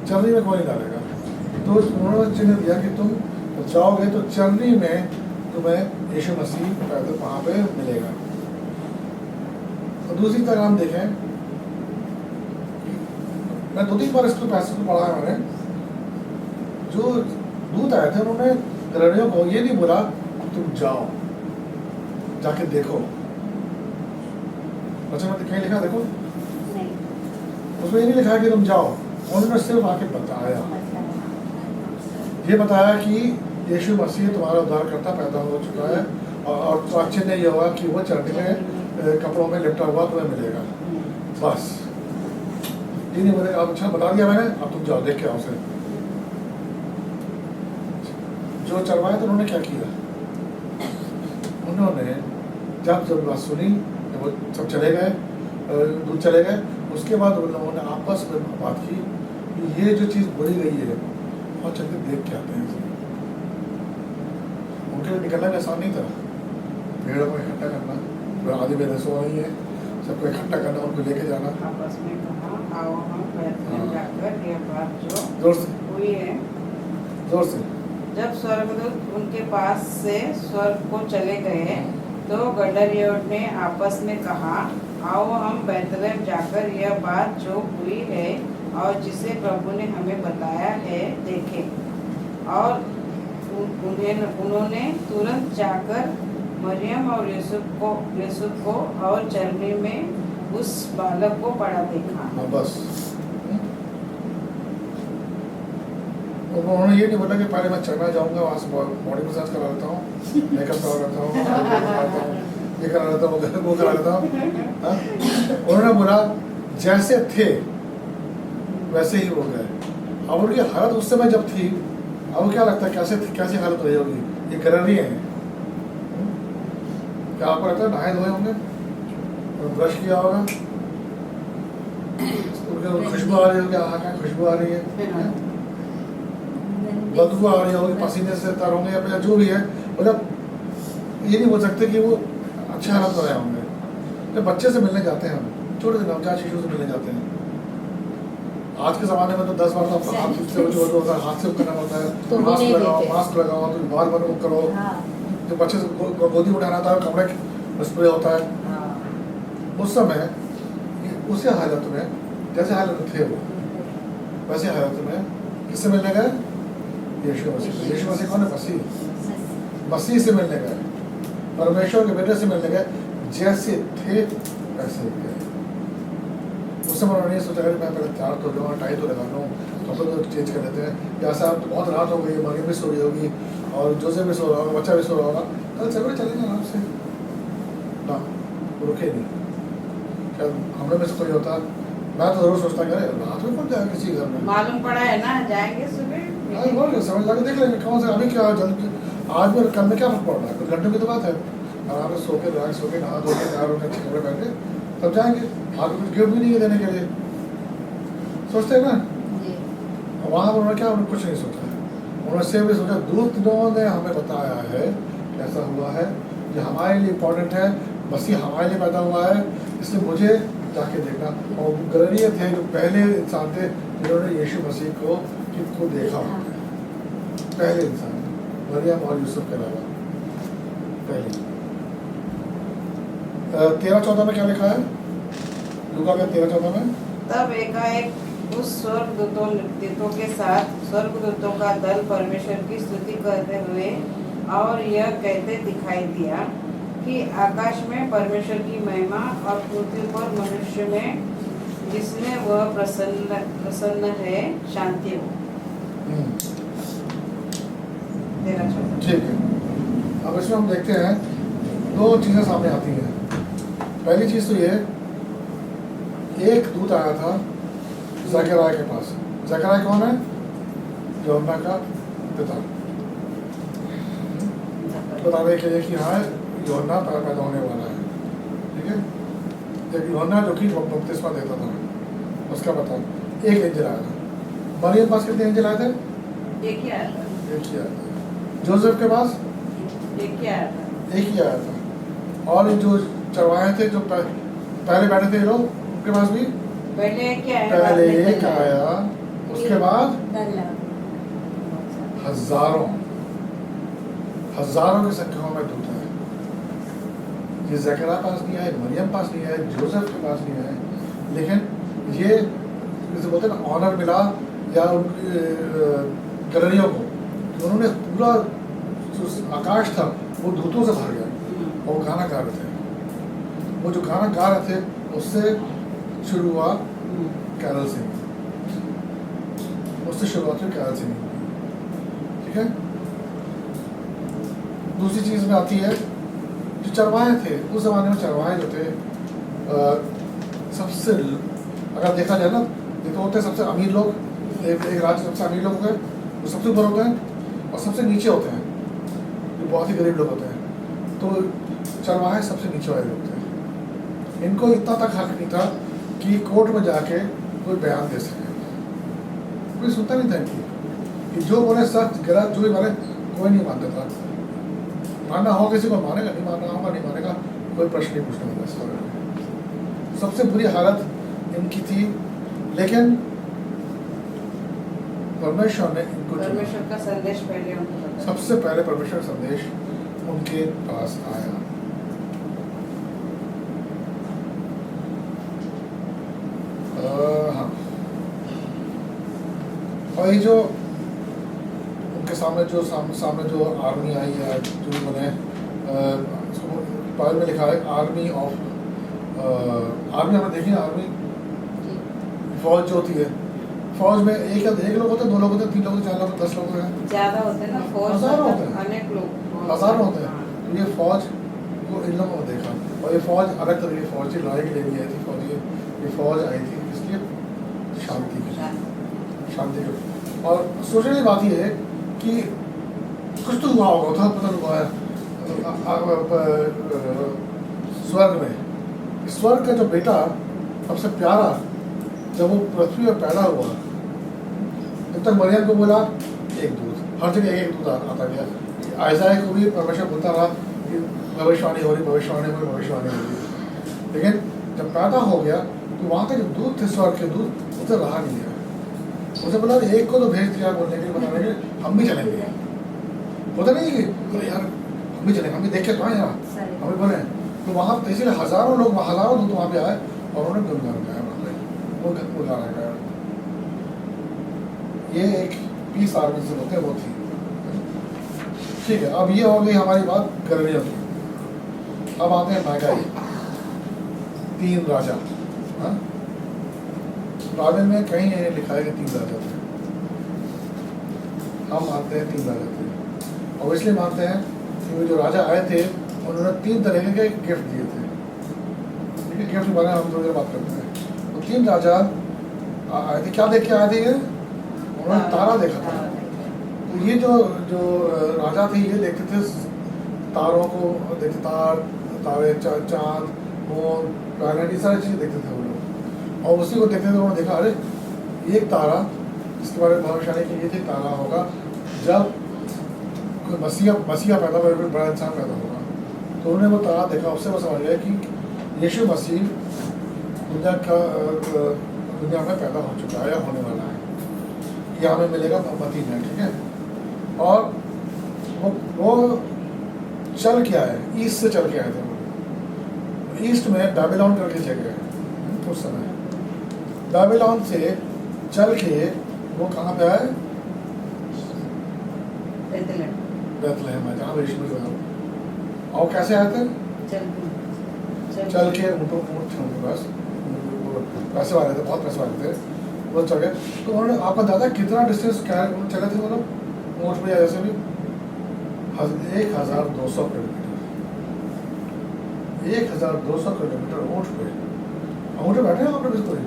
चरनी में कोई नहीं डालेगा। तो उन्होंने चिन्ह दिया कि तुम जाओगे तो चरनी में तुम्हें यीशु मसीह पैदल वहाँ पे मिलेगा। और दूसरी तरह हम देखें, मैं 2-3 बार इसको पैसे को पढ़ा है मैंने, जो दूत आए थे उन्होंने गडरियों को ये नहीं बोला तुम जाओ जाके देखो। बच्चे में कहीं लिखा देखो, उसमें ये नहीं लिखा कि तुम जाओ, उन्होंने सिर्फ आके बताया, ये बताया कि यीशु मसीह तुम्हारा उद्धारकर्ता पैदा हो चुका है, और अच्छे ने ये हुआ कि वो चरनी में कपड़ों में लिपटा हुआ तुम्हें मिलेगा। बस ये नहीं बोले अब अच्छा बता दिया मैंने, अब तुम जाओ देख के आओ उसे। जो चरवाए तो उन्होंने क्या किया, उन्होंने जब बात सुनी, वो सब चले गए, दूध चले गए, उसके बाद उन लोगों ने आपस में बात की कि ये जो चीज़ बोली गई है और चल के देख के आते हैं। उनके लिए निकलना भी आसान नहीं था, भीड़ को इकट्ठा करना, आदि बेदे सो रही है, सबको इकट्ठा करना, उनको लेके जाना। आपस में कहा आओ हम बैतलहम जाकर ये बात जो जोर से, हुई है। जोर से। जब स्वर्गदूत उनके पास से स्वर्ग को चले गए तो गडरियों ने आपस में कहा आओ हम बैतलहम जाकर यह बात जो हुई है और जिसे प्रभु ने हमें बताया है देखें। और उन्होंने तुरंत जाकर मरियम और यूसुफ को और चरनी में उस बालक को पड़ा देखा। बस उन्होंने ये नहीं बोला कि पहले मैं चढ़ना जाऊंगा, वहाँ से बॉडी मसाज करा लेता हूँ, मेकअप करा लेता हूँ, ये करा लेता हूँ, वो करा लेता हूँ। उन्होंने बोला जैसे थे वैसे ही हो गए। अब उनकी हालत उस समय जब थी, अब क्या लगता है कैसी हालत रही होगी? ये गडरिये हैं, क्या आपको लगता है नहाए धोए होंगे, ब्रश किया होगा, उनके खुशबू आ रही होगी, आहा क्या खुशबू आ रही है, बदबू आ रही होगी, पसीने से तर होंगे या फिर जो भी है, मतलब ये नहीं बोल सकते कि वो अच्छे हालत में रहे होंगे। जब बच्चे से मिलने जाते हैं, हम छोटे से नवजात शिशु से मिलने जाते हैं, आज के ज़माने में तो 10 बार तो हाथ से होता है, हाथ से करना होता है, तो मास्क लगाओ तो बार बार वो करो। जो बच्चे से गोदी उठाना था, कपड़े स्प्रे होता है। उस समय उसी हालत में जैसे हालत में थे वो, वैसे हालत में किससे मिलने गए? यीशु मसीह से। यीशु मसीह कौन है? मसीह से मिलने गए, परमेश्वर के बेटे से मिलने गए, जैसे थे वैसे गए। उस समय उन्होंने सोचा कि मैं पहले तैयार तो जाऊँ, टाई तो लगा लूँ, कपड़े तो चेंज कर लेते हैं, या साहब तो बहुत रात हो गई, मरियम भी सो रही होगी और जोसेफ भी सो रहा होगा, बच्चा भी सो रहा होगा, कल सवेरे चलेंगे आराम से ना, रुके नहीं। क्या हमने में से कोई होता, मैं तो जरूर सोचता कि रात में कौन जाएगा किसी घर में, मालूम पड़ा है ना, जाएंगे सुबह समझ लगे देख लेंगे कौन से, अभी क्या जल्दी आज में कल में क्या फर्क पड़ रहा है, कुछ घंटे की तो बात है, आराम से सो के रिलैक्स होकर नहा धो के तैयार होकर अच्छे कपड़े पहन के तब जाएंगे। आज कुछ गिफ्ट भी नहीं है देने के लिए, सोचते हैं ना। वहाँ पर उन्होंने क्या, उन्होंने कुछ नहीं सोचा, उन्होंने सिर्फ सोचा दूतों ने हमें बताया है कैसा हुआ है, ये हमारे लिए इम्पोर्टेंट है, मसीह हमारे लिए पैदा हुआ है, इसलिए मुझे जाके देखना। और गलरिये थे जो पहले इंसान थे जिन्होंने यीशु मसीह को देखा, पहले इंसान, मरियम और यूसुफ के अलावा पहले। 13-14 में क्या लिखा है? लूका में 13-14 में, तब एकाएक उस स्वर्गदूतों के साथ स्वर्गदूतों का दल परमेश्वर की स्तुति करते हुए और यह कहते दिखाई दिया कि आकाश में परमेश्वर की महिमा और पृथ्वी पर मनुष्य में जिसमें वह प्रसन्न है शांति हो। 13-14। ठीक है। अब इसमें हम देखते हैं 2 चीज़ें सामने आती हैं। पहली चीज़ तो ये, एक दूत आया था ज़करिया के पास। ज़करिया कौन है? यूहन्ना का पिता। बता रहे के लिए कि हाँ यूहन्ना पैदा होने वाला है, ठीक है। जब यूहन्ना जो कि बपतिस्मा देता था, उसका पता एक एंजल आया था। मरियम के पास कितने एंजल आए थे? एक ही आया था। एक ही आया था। जोसेफ के पास एक ही आया था। एक ही आया था। और जो चरवाहे थे जो पहले बैठे थे लोग, उनके पास भी पहले एक ही आया, पहले एक आया, उसके बाद हजारों की संख्या में दूत है। ये ज़करिया पास नहीं आए, मरियम पास नहीं आए, जोसेफ के पास नहीं आए, लेकिन ये जैसे बोलते हैं ना ऑनर मिला या गलरियों को, उन्होंने पूरा जो आकाश था वो दूतों से भर गया और वो गाना गा रहे थे। वो जो गाना गा रहे थे उससे शुरू हुआ कैरल सिंगिंग, उससे शुरुआत हुई कैरल सिंगिंग, ठीक है। दूसरी चीज़ में आती है जो चरवाहे थे, उस ज़माने में चरवाहे जो थे सबसे, अगर देखा जाए ना, ये तो होते हैं सबसे अमीर लोग, एक राज्य सबसे अमीर लोग होते हैं, वो सबसे ऊपर होते हैं, और सबसे नीचे होते हैं जो बहुत ही गरीब लोग होते हैं। तो चरवाहे सबसे नीचे वाले लोग थे। इनको इतना तक हक नहीं था कि कोर्ट में जाके कोई बयान दे सके, कोई सुनता नहीं था इनकी, कि जो बोले सच गलत जो भी बोले कोई नहीं मानता था। मानना हो किसी को मानेगा, नहीं मानना होगा नहीं मानेगा, कोई प्रश्न नहीं पूछने होगा इस बारे में। सबसे बुरी हालत इनकी थी, लेकिन परमेश्वर ने इनको परमेश्वर का संदेश पहले उनको पता। सबसे पहले परमेश्वर संदेश उनके पास आया। हाँ, और ये जो उनके सामने जो आर्मी आई है, जो उन्होंने बाइबल में लिखा है आर्मी ऑफ आर्मी, हमने देखी है आर्मी, फौज जो होती है, फौज में एक लोग होते हैं, 2 लोग होते हैं, 3 लोग होते हैं, 4 लोग होते हैं, 10 लोग होते हैं, ज्यादा होते हैं ना, फौज हजारों होते हैं, अनेक लोग हजारों होते हैं। तो ये फौज को इन लोगों को देखा, और ये फौज अलग तरह की फौज थी, लड़ाई के लिए भी आई थी फौज, ये फौज आई थी इसलिए शांति की। और सोचने की बात ये है कि कुछ तो हुआ होगा, था पता हुआ है स्वर्ग में, स्वर्ग का जो बेटा सबसे प्यारा, जब वो पृथ्वी पर पैदा हुआ, जब तक मरियम को बोला एक दूध, हर जगह एक दूध आता गया। आयसाया को भी परमेश्वर बोलता रहा कि भविष्यवाणी हो रही, लेकिन जब पैदा हो गया तो वहाँ के जो दूध थे, स्वर्ग के दूध, उसे रहा नहीं गया। उसे बोला एक को तो भेज दिया बोलने के लिए, बताने के लिए हम भी चलेंगे, बोलते नहीं कि अरे यार हम भी चलेंगे, हम भी देख के तो आए यहाँ, हम भी बोले। तो वहाँ इसीलिए हजारों दूध वहाँ पे आए और उन्होंने गुनगान गाया, वो गाना गाया। ये एक पीस आर्मी से बोलते हैं, वो थी, ठीक है। अब ये हो गई हमारी बात गर्मियों की। अब आते हैं महंगाई, 3 राजा। बाइबल में कहीं ये लिखा है कि 3 राजा थे, हम मानते हैं 3 राजा थे, और इसलिए मानते हैं कि जो राजा आए थे उन्होंने 3 तरह के गिफ्ट दिए थे, ठीक है। गिफ्ट के बारे में हम थोड़ी देर बात करते हैं। तो 3 राजा आए थे, क्या देख के आए थे ये? उन्होंने तारा देखा था। तो ये जो राजा थे ये देखते थे तारों को, देखते तारे, चाँद, मून, प्लैनेट, ये सारी चीज़ें देखते थे वो लोग, और उसी को देखते थे। उन्होंने देखा अरे एक तारा, इसके बारे में भविष्यवाणी की ये थी, तारा होगा जब कोई मसीहा पैदा होगा, कोई बड़ा इंसान पैदा होगा, तो उन्होंने वो तारा देखा, उससे वो समझ गए कि यीशु मसीह दुनिया में पैदा हो चुका है या होने वाला है, ये हमें मिलेगा मत्ती में, ठीक है। और वो चल के आए, ईस्ट से चल के आए थे वो। ईस्ट में बेबीलोन करके जगह है उस समय, बेबीलोन से चल के वो कहाँ पे आए? बेथलेहम में, जहाँ यीशु मसीह पैदा हुए। और कैसे आए थे? चल के ऊँट थे उनके पास, पैसे वाले थे, बहुत पैसे वाले थे, वो चल गए। तो उन्होंने, आपका दादा कितना डिस्टेंस क्या चले थे वो लोग ऊँट में, जैसे भी 1200 किलोमीटर, 1200 किलोमीटर ऊँट पे। ऊँट पे बैठे हैं आप लोग, बिल्कुल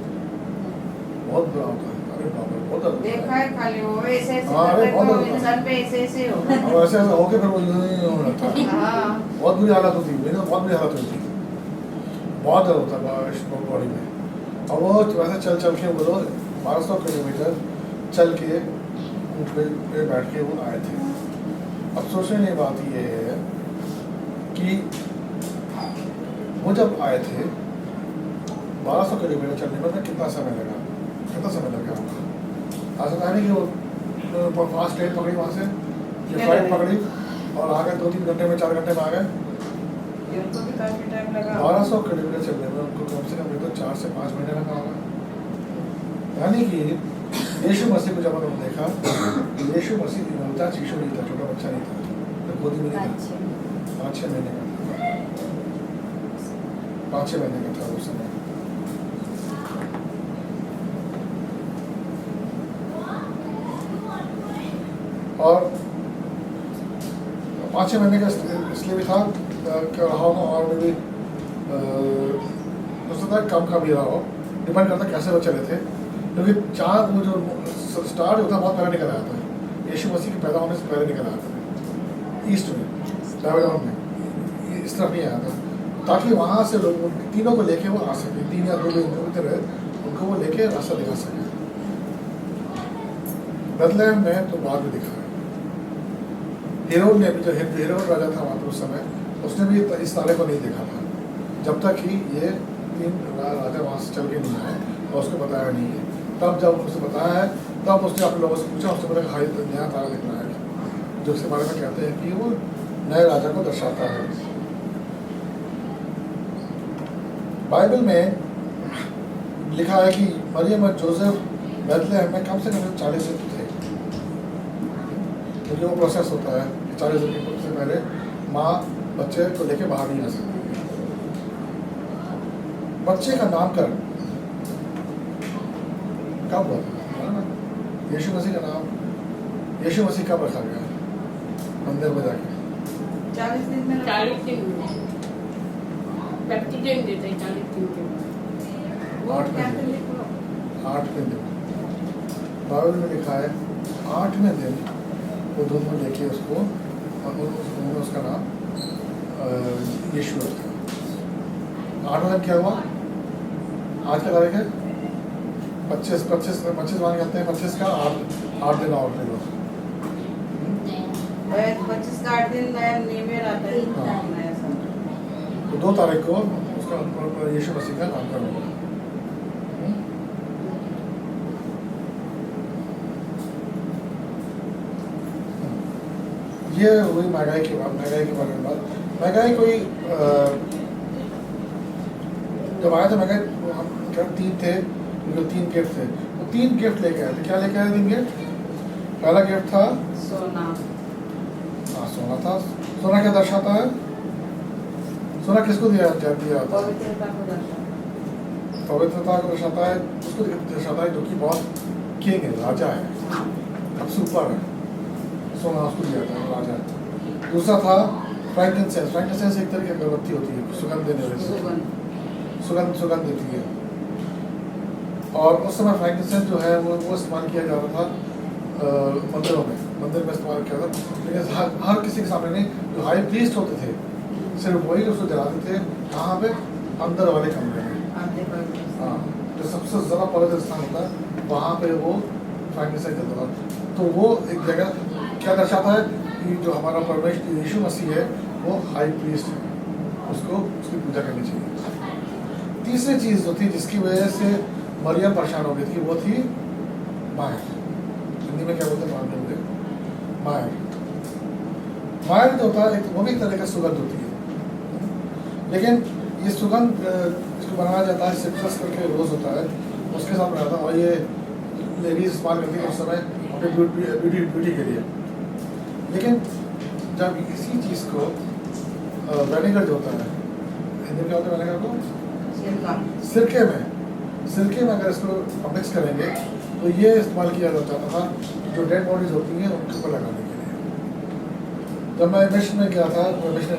बहुत बुरा होता है। अरे बाप रे, बहुत दर्द देखा है खाली वो ऐसे ऐसे हाँ, अरे करते बहुत तो दर्द इंसान पे ऐसे ऐसे होगा। अब ऐसे ऐसे होके फिर वो यूं ही होने लगता है। हाँ बहुत बुरी हालत होती है, मेरी तो बहुत बुरी हालत हुई थी, बहुत दर्द होता है बॉडी में। और वो वैसे चल चल के वो लोग 1200 किलोमीटर चल के ऊँट पे बैठ के वो आए थे। अब सोचने की बात ये है कि वो जब आए थे 1200 किलोमीटर चलने में कितना समय लगा, कितना समय लगा होगा? ऐसा था नहीं कि वो फास्ट ट्रेन पकड़ी वहाँ से, ये फ्लाइट पकड़ी और आ गए 2-3 घंटे में, 4 घंटे में आ गए। ये उनको भी काफी टाइम लगा। 1200 किलोमीटर चलने में उनको कम से कम तो 4 से 5 महीने लगा होगा। यानी कि यीशु मसीह को जब उन्होंने देखा, यीशु मसीह नवजात शिशु नहीं था, छोटा बच्चा नहीं था, तो गोदी में नहीं था, 5-6 महीने का था, 5-6 महीने का था उस समय। और 5-6 महीने का इसलिए भी था कि और में भी हो सकता है कम का भी रहा हो, डिपेंड करता कैसे वो चले थे। क्योंकि चाँद वो जो स्टार होता है बहुत पहले निकल आया था, यीशु मसीह के पैदा होने से पहले निकल आया था ईस्ट में, बेबीलोन में, इस तरफ नहीं आया था, ताकि वहाँ से लोग तीनों को लेके वो आ सके, 3 या 2 लोग जो रहे उनको वो लेके रास्ता दिखा सके। बेथलेहम में तो बाद में दिखा है। हेरोद ने भी, जो हेरोद राजा था वहाँ पर उस समय, उसने भी इस तारे को नहीं देखा था जब तक कि ये 3 राजा वहाँ से चल के नहीं आए और उसको बताया नहीं है। तब जब उसने बताया है, तब उसने अपने लोगों से पूछा, उसने बोला हाई नया तारा दिख रहा है, जो उसके बारे में कहते हैं कि वो नए राजा को दर्शाता है। बाइबल में लिखा है कि मरियम और जोसेफ बेथलेहम में कम से कम 40 दिन थे, क्योंकि वो प्रोसेस होता है कि 40 दिन से पहले माँ बच्चे को लेके बाहर नहीं आ सकती। बच्चे का नामकरण कब हुआ था? यीशु मसीह का नाम, यीशु मसीह कब रखा गया मंदिर में जाके? 40 दिन में 40 दिन बैप्टिज्म देते हैं 40 दिन के बाद। वो क्या कर लिखो? 8वें दिन बाइबल में लिखा है, 8वें दिन वो दोनों लेके उसको, उन्होंने उसका नाम यीशु रखा। 8वां दिन क्या हुआ? आज का तारीख है 25 मान कहते हैं, 25 का 8 दिन और ले लो। 25 का 8 दिन नया न्यू ईयर आता है, नया साल। तो 2 तारीख को उसका यीशु मसीह का नामकरण हुआ। ये हुई महंगाई के बारे में बात। महंगाई कोई जब आया था महंगाई, हम 3 थे, जो 3 गिफ्ट थे, तो 3 गिफ्ट लेके आए थे। क्या लेके आए 3 गिफ्ट? पहला गिफ्ट था सोना। हाँ, सोना था। सोना क्या दर्शाता है? सोना किसको दिया जाता है? पवित्रता को दर्शाता है। पवित्रता को दर्शाता है, उसको दर्शाता है जो कि बहुत किंग है, राजा है, अब सुपर है। सोना उसको दिया था, राजा है। दूसरा था फ्रैंकिनसेंस। फ्रैंकिनसेंस एक तरह की अगरबत्ती होती है, सुगंध देने वाली, सुगंध देती है। और उस समय फ्रैंकिनसेंस जो है वो इस्तेमाल किया जा रहा था मंदिरों में, मंदिर में इस्तेमाल किया था। लेकिन हर किसी के सामने नहीं, जो हाई प्रीस्ट होते थे सिर्फ वही उसको जलाते थे। कहाँ पे? अंदर वाले कमरे में। हाँ, जो सबसे ज़्यादा पवित्र स्थान होता है वहाँ पे वो फ्रैंकिनसेंस जलता था। तो वो एक जगह क्या दर्शाता है कि जो हमारा परमेश्वर यीशु मसीह है वो हाई प्रीस्ट है। उसको उसकी पूजा करनी चाहिए। तीसरी चीज़ जो थी जिसकी वजह से मरियम परेशान हो गई थी वो थी मायर। हिंदी में क्या बोलते हैं मालूम नहीं, मायर। मायर जो होता है वो भी एक तरह का सुगंध होती है, लेकिन ये सुगंध इसको बनाया जाता है सिट्रस करके रोज़ होता है उसके साथ बनाया था, और ये लेडीज इस्तेमाल करती है उस समय अपने ब्यूटी के लिए। लेकिन जब इसी चीज़ को वेनेगर जो होता है, हिंदी में क्या होता है वेनेगर को, सिरके में अगर इसको मिक्स करेंगे तो ये इस्तेमाल किया जाता था जो डेड बॉडीज होती हैं उनके ऊपर लगाने के लिए। जब मैं मिशन में गया था,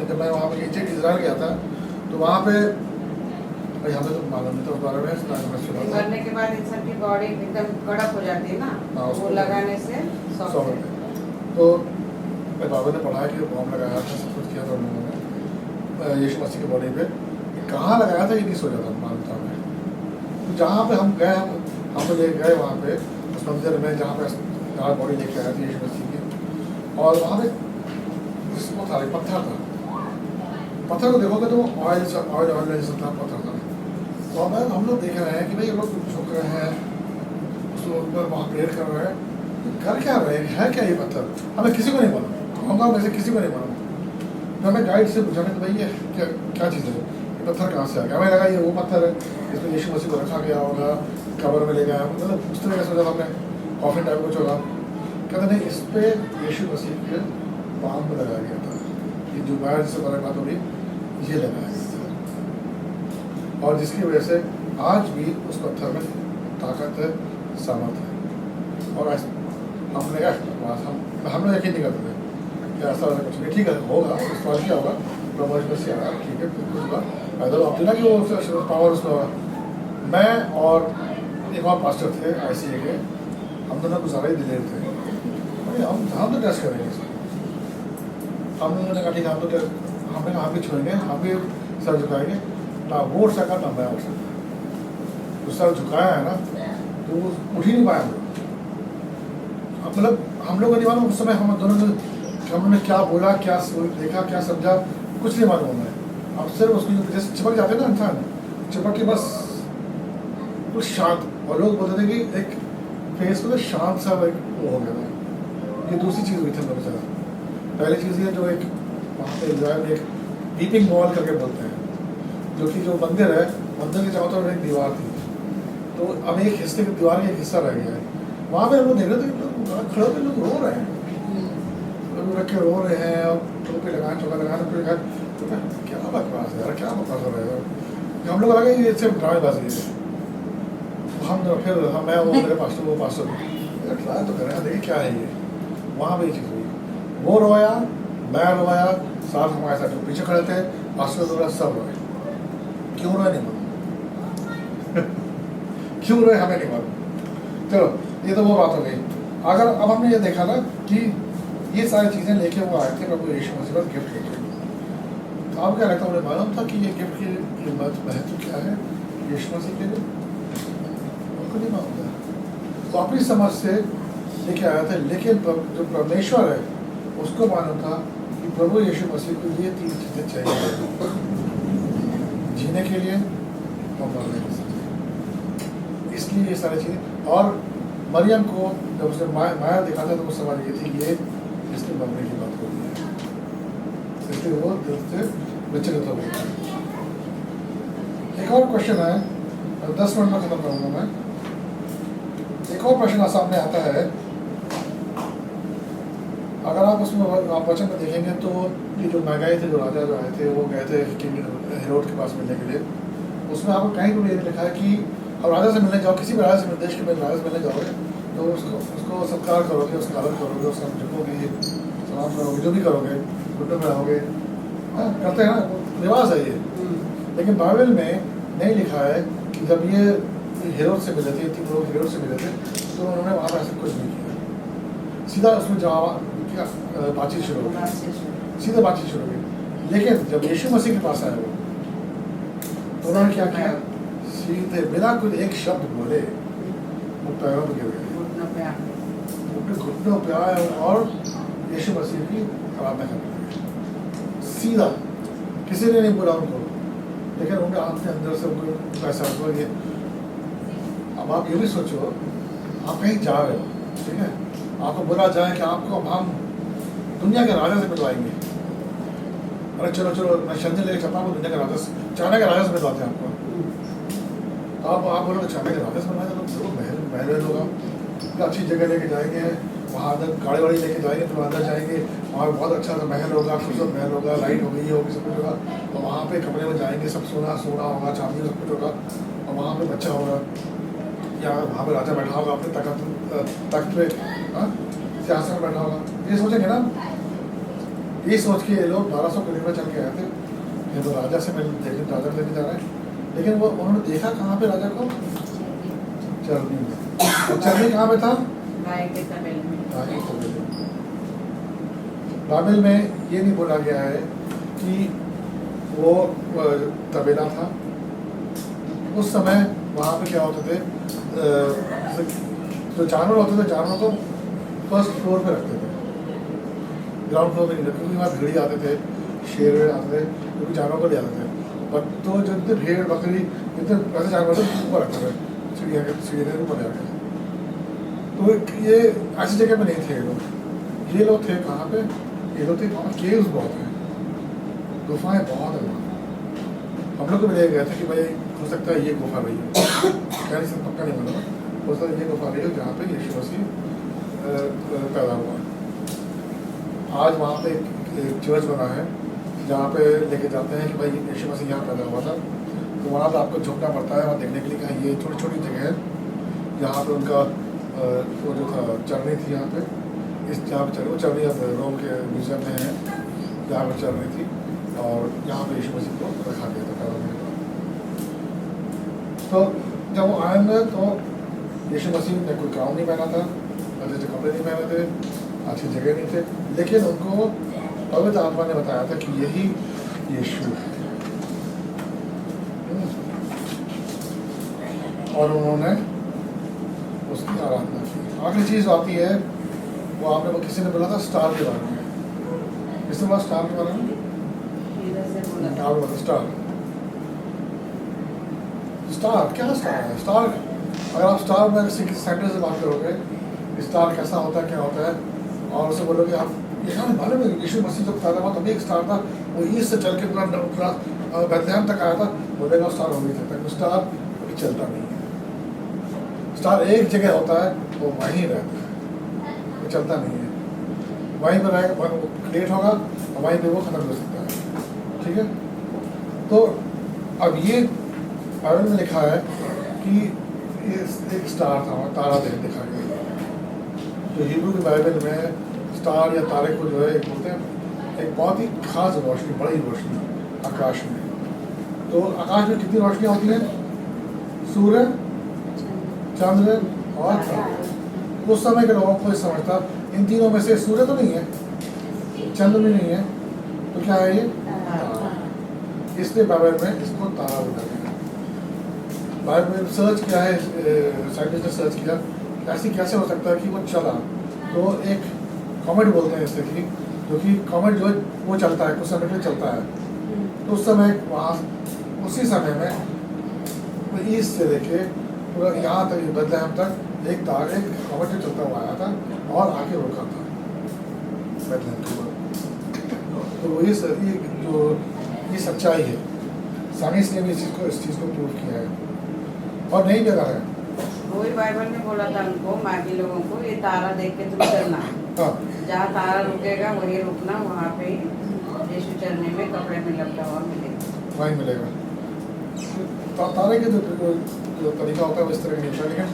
जब मैं वहाँ पे इजराइल गया था तो वहाँ पे भाई हमें तो मालूम नहीं था उस बारे में, मरने के बाद इंसान की बॉडी एकदम कड़क हो जाती है ना, हाँ, वो लगाने से सॉफ्ट है। तो मेरे बाबा ने पढ़ा कि बॉम्ब लगाया था, सब कुछ किया था उन लोगों ने यीशु मसीह की बॉडी पे। कहाँ लगाया था ये नहीं सोचा था मानता मैं। तो जहाँ पे हम गए, हम ले गए वहाँ पे उस मंदिर में जहाँ बॉडी लेके आया था यीशु मसीह की, और वहाँ पे वो था पत्थर था। पत्थर को देखोगे तो ऑयल जैसा था पत्थर था। तो हम लोग देख रहे हैं कि भाई ये लोग झुक रहे हैं उसको वहाँ प्रेयर कर रहे हैं, तो कर क्या रहे हैं, है क्या ये पत्थर, हमें किसी को नहीं मालूम, कहूँगा वैसे किसी को नहीं मालूम। तो हमें गाइड से पूछा कि भाई ये क्या चीज़ है, ये पत्थर कहाँ से आ गया। हमें लगा ये वो पत्थर है इसमें यीशु मसीह को रखा गया होगा, कब्र में ले गया, मतलब उस तरह का सोचा हमने, कॉफिन टाइप कुछ होगा। कहते नहीं, इस पर यीशु मसीह के पाँव में लगाया गया था, ये जो बाहर से मुलाकात हो रही ये लगाया गया था, और जिसकी वजह से आज भी उस पत्थर में ताकत है, सामर्थ है। और हमने कहा हम लोग यकीन नहीं करते थे कि ऐसा कुछ नहीं, ठीक है होगा, इस बार क्या होगा, प्रमोशन में से आया, ठीक है कुछ होगा पैदल, आप ना कि वो पावर उसमें होगा। मैं और एक और पास्टर थे ICA के, हम दोनों को ज़्यादा ही दिलेर थे, हम तो टेस्ट करेंगे इसको। हम लोगों ने कहा ठीक है, हमने कहा हम भी छोड़ेंगे, हम भी सर झुकाएंगे ना, वो उठ सका ना मैं उठ सका। तो सर झुकाया है ना तो वो उठ ही नहीं पाया। मतलब हम लोग को नहीं मालूम उस समय हम दोनों ने हमने क्या बोला, क्या देखा, क्या समझा, कुछ नहीं मालूम है। अब सिर्फ उसको जैसे चिपक जाते हैं ना इंसान, चिपक के बस कुछ शांत, और लोग बोलते थे कि एक फेस में शांत सा एक वो हो गया था। ये दूसरी चीज़ हुई थी मेरे साथ। पहली चीज़ ये जो एक वहाँ पे इजराइल में एक वीपिंग वॉल करके बोलते हैं, जो कि जो मंदिर है, मंदिर के चारों तरफ एक दीवार थी, तो अब एक हिस्से की दीवार का एक हिस्सा रह गया है। वहाँ पे हम लोग देख रहे थे कि लोग खड़े होकर लोग रो रहे हैं, लोग रख के रो रहे हैं, और टोपी लगाए, चौका लगाए, फिर क्या बकवास है यार, क्या बकवास हो रहा है। हम लोग लगा ये सिर्फ ड्रामेबाजी है। हम फिर मैं वो मेरे पास्टर वो पास्टर ट्राई तो करें, देखिए क्या है ये। वहाँ पे ये चीज़ हुई, वो रोया, मैं रोया, साथ हमारे साथ जो पीछे खड़े थे पास्टर रोया, सब रोए। क्यों रोए नहीं मालूम क्यों रोए हमें नहीं मालूम। चलो ये तो वो बात हो गई। अगर अब हमने ये देखा ना कि ये सारी चीज़ें लेके वो आए थे प्रभु यीशु मसीह पर गिफ्ट लेके, तो आपको क्या लगता है, उन्हें मालूम था कि ये गिफ्ट की कीमत महत्व क्या है यीशु मसीह के लिए? उनको नहीं मालूम था, वो अपनी समझ से लेके आया था। लेकिन जो परमेश्वर है उसको मालूम था कि प्रभु यीशु मसीह को ये 3 चीज़ें चाहिए, जीने के लिए और मरने के लिए, इसलिए ये सारी चीज़ें। और मरियम को जब उसने माया देखा था तो वो समझ गई थी कि ये इसके मरने की बात हो रही है, इसलिए वो दिल से विचलित हो गई। एक और क्वेश्चन है, 10 मिनट में खत्म करूँगा मैं। एक और प्रश्न सामने आता है, अगर आप उसमें आप वचन में देखेंगे तो ये जो महंगाई थे, जो राजा जो आए थे वो गए थे किंग हेरोड के पास मिलने के लिए, उसमें आपको कहीं भी ये लिखा है कि अब राजा से मिलने जाओ, किसी भी राजा से देश के राजा से मिलने जाओगे तो उसको सत्कार करोगे, उसका आदर करोगे, उसका झुकोगे, सलाम करोगे, जो भी करोगे, घुटनों में रहोगे, करते हैं ना, रिवाज है ये। लेकिन बाइबल में नहीं लिखा है कि जब ये हेरोड से मिले थे, 3 लोग हेरोड से मिले थे, तो उन्होंने वहाँ पर ऐसा कुछ नहीं किया, सीधा उसमें जवाब बातचीत शुरू हो गई, सीधा बातचीत शुरू हो गई। लेकिन जब यीशु मसीह के पास आए वो, तो उन्होंने क्या किया, सीधे बिना कुछ एक शब्द बोले वो पैरों पर गिर गए, घुटनों पे आए और यीशु मसीह की आराधना करने लगे। सीधा किसी ने नहीं बोला उनको, लेकिन उनके आँख के अंदर से उनको ऐसा हुआ ये। अब आप ये भी सोचो, आप कहीं जा रहे हो, ठीक है, आपको बोला जाए कि आपको अब हम दुनिया के राजा से मिलवाएंगे, अरे चलो चलो मैं शंजन लेके चलता हूँ दुनिया के राजा से, चाइना के राजा से मिलवाते हैं आपको। आप बोलोगे चाइना के राजा से मिलवाए, चलो महल होगा, अच्छी जगह लेके जाएंगे, वहाँ अंदर गाड़ी वाड़ी लेके जाएंगे, तो अंदर जाएंगे, वहाँ बहुत अच्छा सा महल होगा, खूबसूरत महल होगा, लाइट होगी, ये होगी, सब कुछ होगा, और वहाँ पे कमरे में जाएंगे, सब सोना सोना होगा, चांदी सब कुछ होगा, और वहाँ पे बच्चा होगा, या वहाँ पे राजा बैठा होगा अपने तख्त पे, सियासत में बैठा होगा। ये सोचेंगे ना, ये सोच के ये लोग 1200 किलोमीटर चल के आए थे, ये तो राजा से मिल लेकिन राजा लेके जा रहे हैं, लेकिन वो उन्होंने देखा कहाँ पे राजा को, चरनी में। और चरनी कहाँ पे था, गाय के तबेल में। बाइबल में ये नहीं बोला गया है कि वो तबेला था। उस समय वहाँ पे क्या होते थे, जो जानवर होते थे, जानवरों को फर्स्ट फ्लोर पे रखते थे, ग्राउंड फ्लोर पे नहीं रखते, क्योंकि वहाँ भेड़ी आते थे, शेर आते थे, क्योंकि जानवरों को ले आते थे। बट तो जो इतने भेड़ बकरी इतने ऐसे जानवर थे ऊपर रखते थे, चिड़िया के ऊपर जाके। तो ये ऐसी जगह पे नहीं थे ये लोग। ये लोग थे कहाँ पे, ये लोग थे वहाँ केव्स बहुत हैं, गुफाएं बहुत हैं। हम लोग को भी ले गए थे कि भाई हो सकता है ये गुफा रही है, क्या नहीं सब पक्का नहीं मालूम, हो सकता है ये गुफा रही है जहाँ पे यीशु मसीह पैदा हुआ। आज वहाँ पे एक चर्च बना है जहाँ पे लेके जाते हैं कि भाई यीशु मसीह यहाँ पैदा हुआ था, तो वहाँ पे आपको झुकना पड़ता है, वहाँ देखने के लिए कि ये छोटी छोटी जगह है जहाँ पे उनका वो जो था चरनी थी, यहाँ पे इस जहाँ पे वो चरनी अब रोम के म्यूजियम में है, जहाँ पे चरनी थी, और यहाँ पे यीशु मसीह को रखा गया था पैदा होने का। तो जब वो आएंगे तो यीशु मसीह ने कोई क्राउन नहीं पहना था, अच्छे कपड़े नहीं पहने थे, अच्छी जगह नहीं थे, लेकिन उनको पवित्र आत्मा ने बताया था कि यही यीशु है। और उन्होंने उसकी आराधना की। आखिरी चीज़ आती है वो आपने वो किसी ने बोला था स्टार के बारे में, किसने बोला स्टार के बारे में, स्टार स्टार क्या स्टार है? स्टार अगर आप स्टार में सेंटर से बात करोगे स्टार कैसा होता है क्या होता है, और उसे बोलोगे आप ये हमें मालूम है यीशु मसीह जब पैदा हुआ तभी एक स्टार था, वो ईस्ट से चल के पूरा बेथलेहम तक आया था, बोलेगा स्टार हो नहीं सकता, स्टार कभी चलता नहीं है। स्टार एक जगह होता है वो वहीं रहता है, वो चलता नहीं है, वहीं पर रहेगा, क्रिएट होगा और वहीं पे वो खत्म हो सकता है। ठीक है, तो अब ये बाइबल में लिखा है कि एक स्टार था, तारा दिखा गया। तो हिब्रू की बाइबल में स्टार या तारे को जो है एक बोलते हैं एक बहुत ही खास रोशनी, बड़ी रोशनी आकाश में। तो आकाश में कितनी रोशनियाँ होती हैं, सूर्य, चंद्र और तारे। उस समय के लोगों को ये समझता इन तीनों में से सूर्य तो नहीं है, चंद्र भी नहीं है, तो क्या है ये तारा। इसलिए बाइबल में इसको तारा बोला गया। बाइबल में सर्च किया है, साइंटिस्ट ने सर्च किया ऐसी कैसे हो सकता है कि वो चला। तो एक कॉमेट बोलते हैं इससे कि जो कि कॉमेट जो है वो चलता है, कुछ समय के लिए चलता है। तो उस समय वहाँ उसी समय में ईस्ट से लेके पूरा यहाँ तक बेथलेहम तक एक कॉमेट जो चलता हुआ आया था और आके रोका था बेथलेहम के ऊपर। तो ये जो ये सच्चाई है, साइंस ने भी इस चीज़ को प्रूव किया है और नहीं लगा है। वही बाइबल में बोला था उनको, मागी लोगों को, ये तारा देख के तुम चलना, जहाँ तारा रुकेगा वही रुकना, वहाँ पे यीशु चलने में कपड़े में लपटा हुआ मिलेगा, वहीं मिलेगा। तारे के जो तरीका होता है वो इस तरह का नहीं होता, लेकिन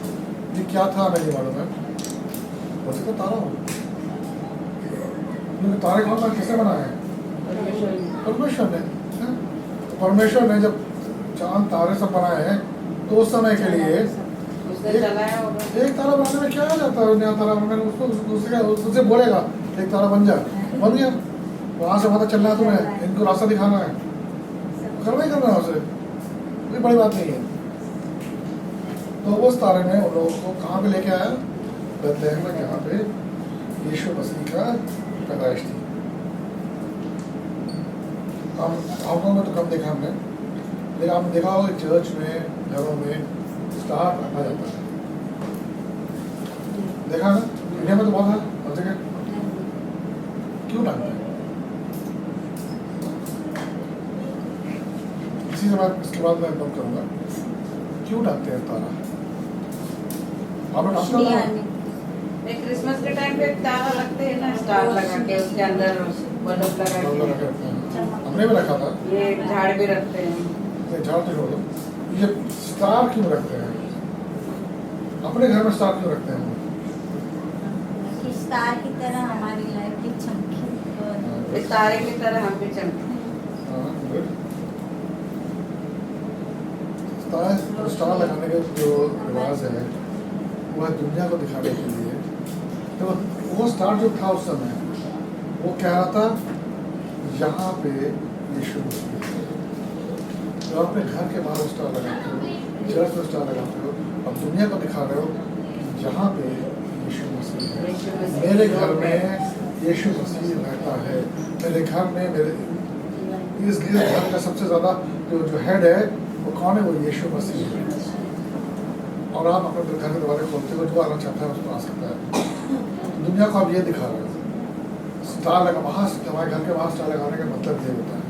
ये क्या था हमें नहीं मालूम है, हो सकता तारा हो, क्योंकि तारे कौन सा किसने बनाया है, परमेश्वर ने। परमेश्वर ने जब चांद तारे सब बनाए हैं तो उस समय के लिए एक तारा बनाने में क्या आ जाता है, नया तारा बनाने में उससे बोलेगा एक तारा बन जाए, बन गया। वहाँ से पता चलना है तुम्हें, इनको रास्ता दिखाना है, करना ही करना है उसे, कोई बड़ी बात नहीं है। तो उस तारे ने उन लोगों को कहाँ पे लेके आया, बेथलेहम में, जहाँ पे यीशु मसीह का पैदाइश थी। हम हांगकांग में तो कम देखा हमने, लेकिन आपने देखा होगा चर्च में, घरों में स्टार रखा जाता है। देखा ना, इंडिया में तो बहुत है हर जगह। क्यों टांगते हैं? इसी से बात इसके बाद मैं बंद करूँगा। क्यों टांगते हैं तारा? आप लोग टांगते हो ना? एक क्रिसमस के टाइम पे तारा लगते हैं ना, स्टार लगा के उसके अंदर बल्ब लगा बल्ब लगा के। के रखते हैं। हमने भी रखा था। ये झाड़ भी रखते हैं। ये झाड़ तो छोड़ दो, ये स्टार क्यों रखते हैं? अपने घर में स्टार क्यों रखते हैं? कि स्टार की तरह हमारी लाइफ की चमकी। इस तारे की तरह हम भी चमके। हाँ, good। स्टार लगाने का जो रिवाज है वो है दुनिया को दिखाने के लिए। तो वो स्टार जो था उस समय, वो कह रहा था यहाँ पे यीशु मसीह है। तो अपने घर के बाहर स्टार लगाते हो, चर्च में स्टार लगाते हो, अब दुनिया को दिखा रहे हो कि यहाँ पे यीशु मसीह है। मेरे घर में यीशु मसीह रहता है। मेरे घर में मेरे इस घर का सबसे ज़्यादा जो हेड है वो कौन है? वो यीशु मसीह है। और आप अपने घर के दरवाजे खोलते हो, जो आना चाहता है उसको आ सकता है। दुनिया को आप ये दिखा रहे हो। स्टार लगा बाहर, हमारे घर के बाहर स्टार लगाने का मतलब ये होता है।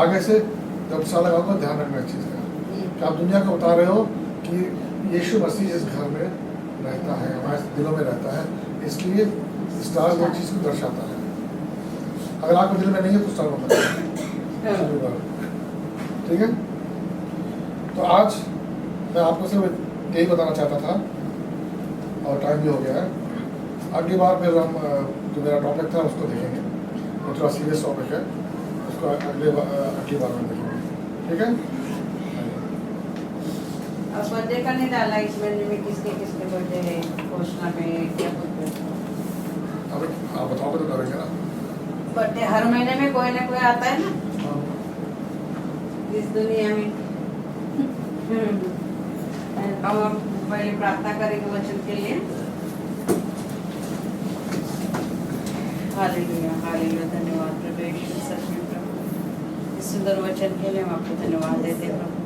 आगे से जब स्टार लगाओगे ध्यान रखना इस चीज़ का कि आप दुनिया को बता रहे हो कि यीशु मसीह इस घर में रहता है, हमारे दिलों में रहता है। इसलिए स्टार वो चीज़ को दर्शाता है। अगर आपके दिल में नहीं है तो स्टार बताओ, ठीक है? तो आज मैं आपको सिर्फ यही बताना चाहता था, और टाइम भी हो गया है। अगली बार फिर हम जो मेरा टॉपिक था उसको देखेंगे, वो थोड़ा सीरियस टॉपिक है, उसको अगली बार में देखेंगे, ठीक है? अब बर्थडे का नहीं डाला इस महीने में, किसके किसके बर्थडे है घोषणा में क्या कुछ? अब आप बताओगे तो करेंगे ना। बर्थडे हर महीने में कोई ना कोई आता है ना हाँ। इस दुनिया में। अब हम पहले प्रार्थना करेंगे वचन के लिए। Hallelujah, hallelujah. धन्यवाद प्रभु यीशु, सच में प्रभु इस सुंदर वचन के लिए हम आपको धन्यवाद देते हैं प्रभु,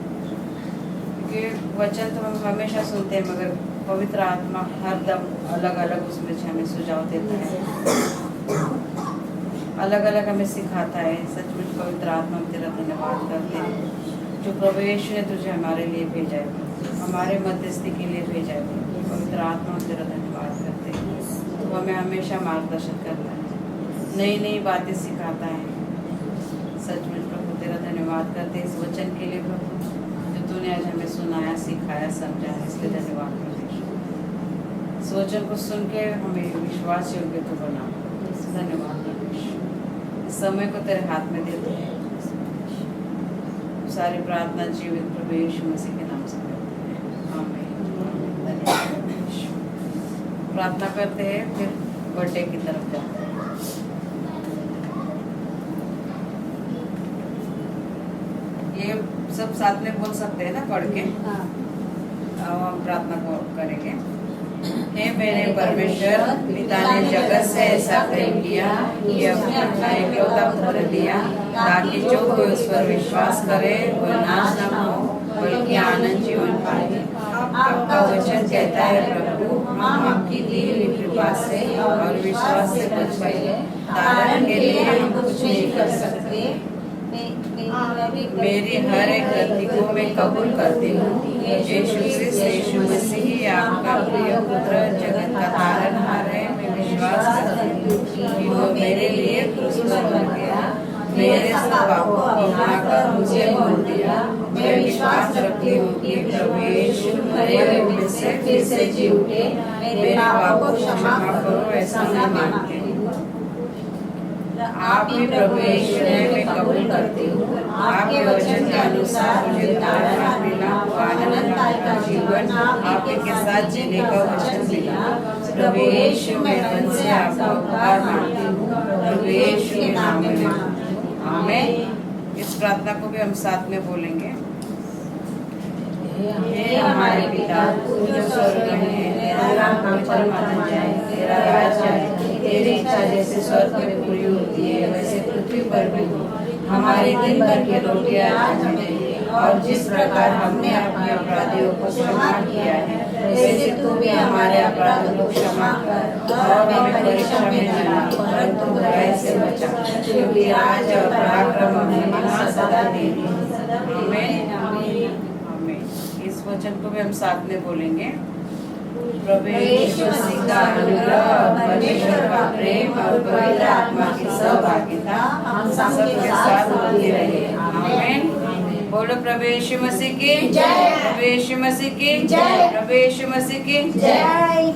क्योंकि वचन तो हम हमेशा सुनते हैं, मगर पवित्र आत्मा हर दम अलग अलग उसमें से हमें सुझाव देता है, अलग अलग हमें सिखाता है। सचमुच पवित्र आत्मा हम तेरा धन्यवाद करते हैं, जो प्रभु यीशु ने तुझे हमारे लिए भेजा है, हमारे मध्यस्थी के लिए भेजा है। पवित्र आत्मा हम तेरा धन्यवाद करते हैं। तो हमें हमेशा मार्गदर्शन करता है, नई नई बातें सिखाता है। सचमुच प्रभु तेरा धन्यवाद करते हैं इस वचन के लिए प्रभु, जो तूने आज हमें सुनाया, सिखाया, समझाया, इसलिए धन्यवाद करते हैं। इस वचन को सुन के हमें विश्वास योग्य तो बना। धन्यवाद प्रभु यीशु। इस समय को तेरे हाथ में देते हैं। सारी प्रार्थना जीवित प्रभु यीशु मसीह के नाम से करते हैं, आमीन। धन्यवाद प्रभु यीशु। प्रार्थना करते हैं, फिर बर्थडे की तरफ जाते हैं। ये सब साथ में बोल सकते हैं ना पढ़ के? अब हम प्रार्थना को करेंगे। हे मेरे परमेश्वर, पिता ने जगत से ऐसा प्रेम किया कि अपना एकलौता पुत्र दिया, ताकि जो कोई उस पर विश्वास करे वह नाश न हो बल्कि आनंद जीवन पाए। आपका वचन कहता है प्रभु, हम आपकी दी हुई कृपा से और विश्वास से बच गए। तारण के लिए हम कुछ नहीं कर सकते। मेरी हर एक गलती को मैं कबूल करती हूँ। यीशु मसीह आपका प्रिय पुत्र जगत का तारनहार है। मैं विश्वास करती हूँ कि वो मेरे लिए क्रूस पर मर गया, मेरे सब पापों को उठाकर मुझे मोल दिया। मैं विश्वास रखती हूँ कि प्रभु यीशु मरे हुए में से फिर से जी उठे। मेरे पापों को क्षमा करो, ऐसा मैं मानती हूँ। आप ही प्रभु यीशु ने मैं कबूल करती हूँ। आपके वचन के अनुसार मुझे तारण मिला, आनंद का जीवन आपके के साथ जीने का वचन मिला। प्रभु यीशु मैं मन से आपका उपकार मानती हूँ, प्रभु यीशु के नाम में मांगती हूँ, आमीन। इस प्रार्थना को भी हम साथ में बोलेंगे। हे हमारे पिता तू जो स्वर्ग में है, तेरा नाम पवित्र माना जाए, तेरा राज्य आए, तेरी इच्छा जैसे स्वर्ग में पूरी होती है वैसे पृथ्वी पर भी हो। हमारे दिन भर की रोटियां आज हमें दे, और जिस प्रकार हमने अपने अपराधियों को क्षमा किया है वैसे तू भी हमारे अपराधों को क्षमा कर, और हमें परीक्षा में न ला परंतु बुराई से बचा, क्योंकि राज और पराक्रम और महिमा सदा तेरी है। आमीन आमीन। इस वचन को भी हम साथ में बोलेंगे। प्रभु यीशु मसीह का अनुग्रह और परमेश्वर का प्रेम और पवित्र आत्मा की सहभागिता हम सबके साथ होती रहे। आमीन। बोलो प्रभु यीशु मसीह की जय, प्रभु यीशु मसीह की जय, प्रभु यीशु मसीह की जय।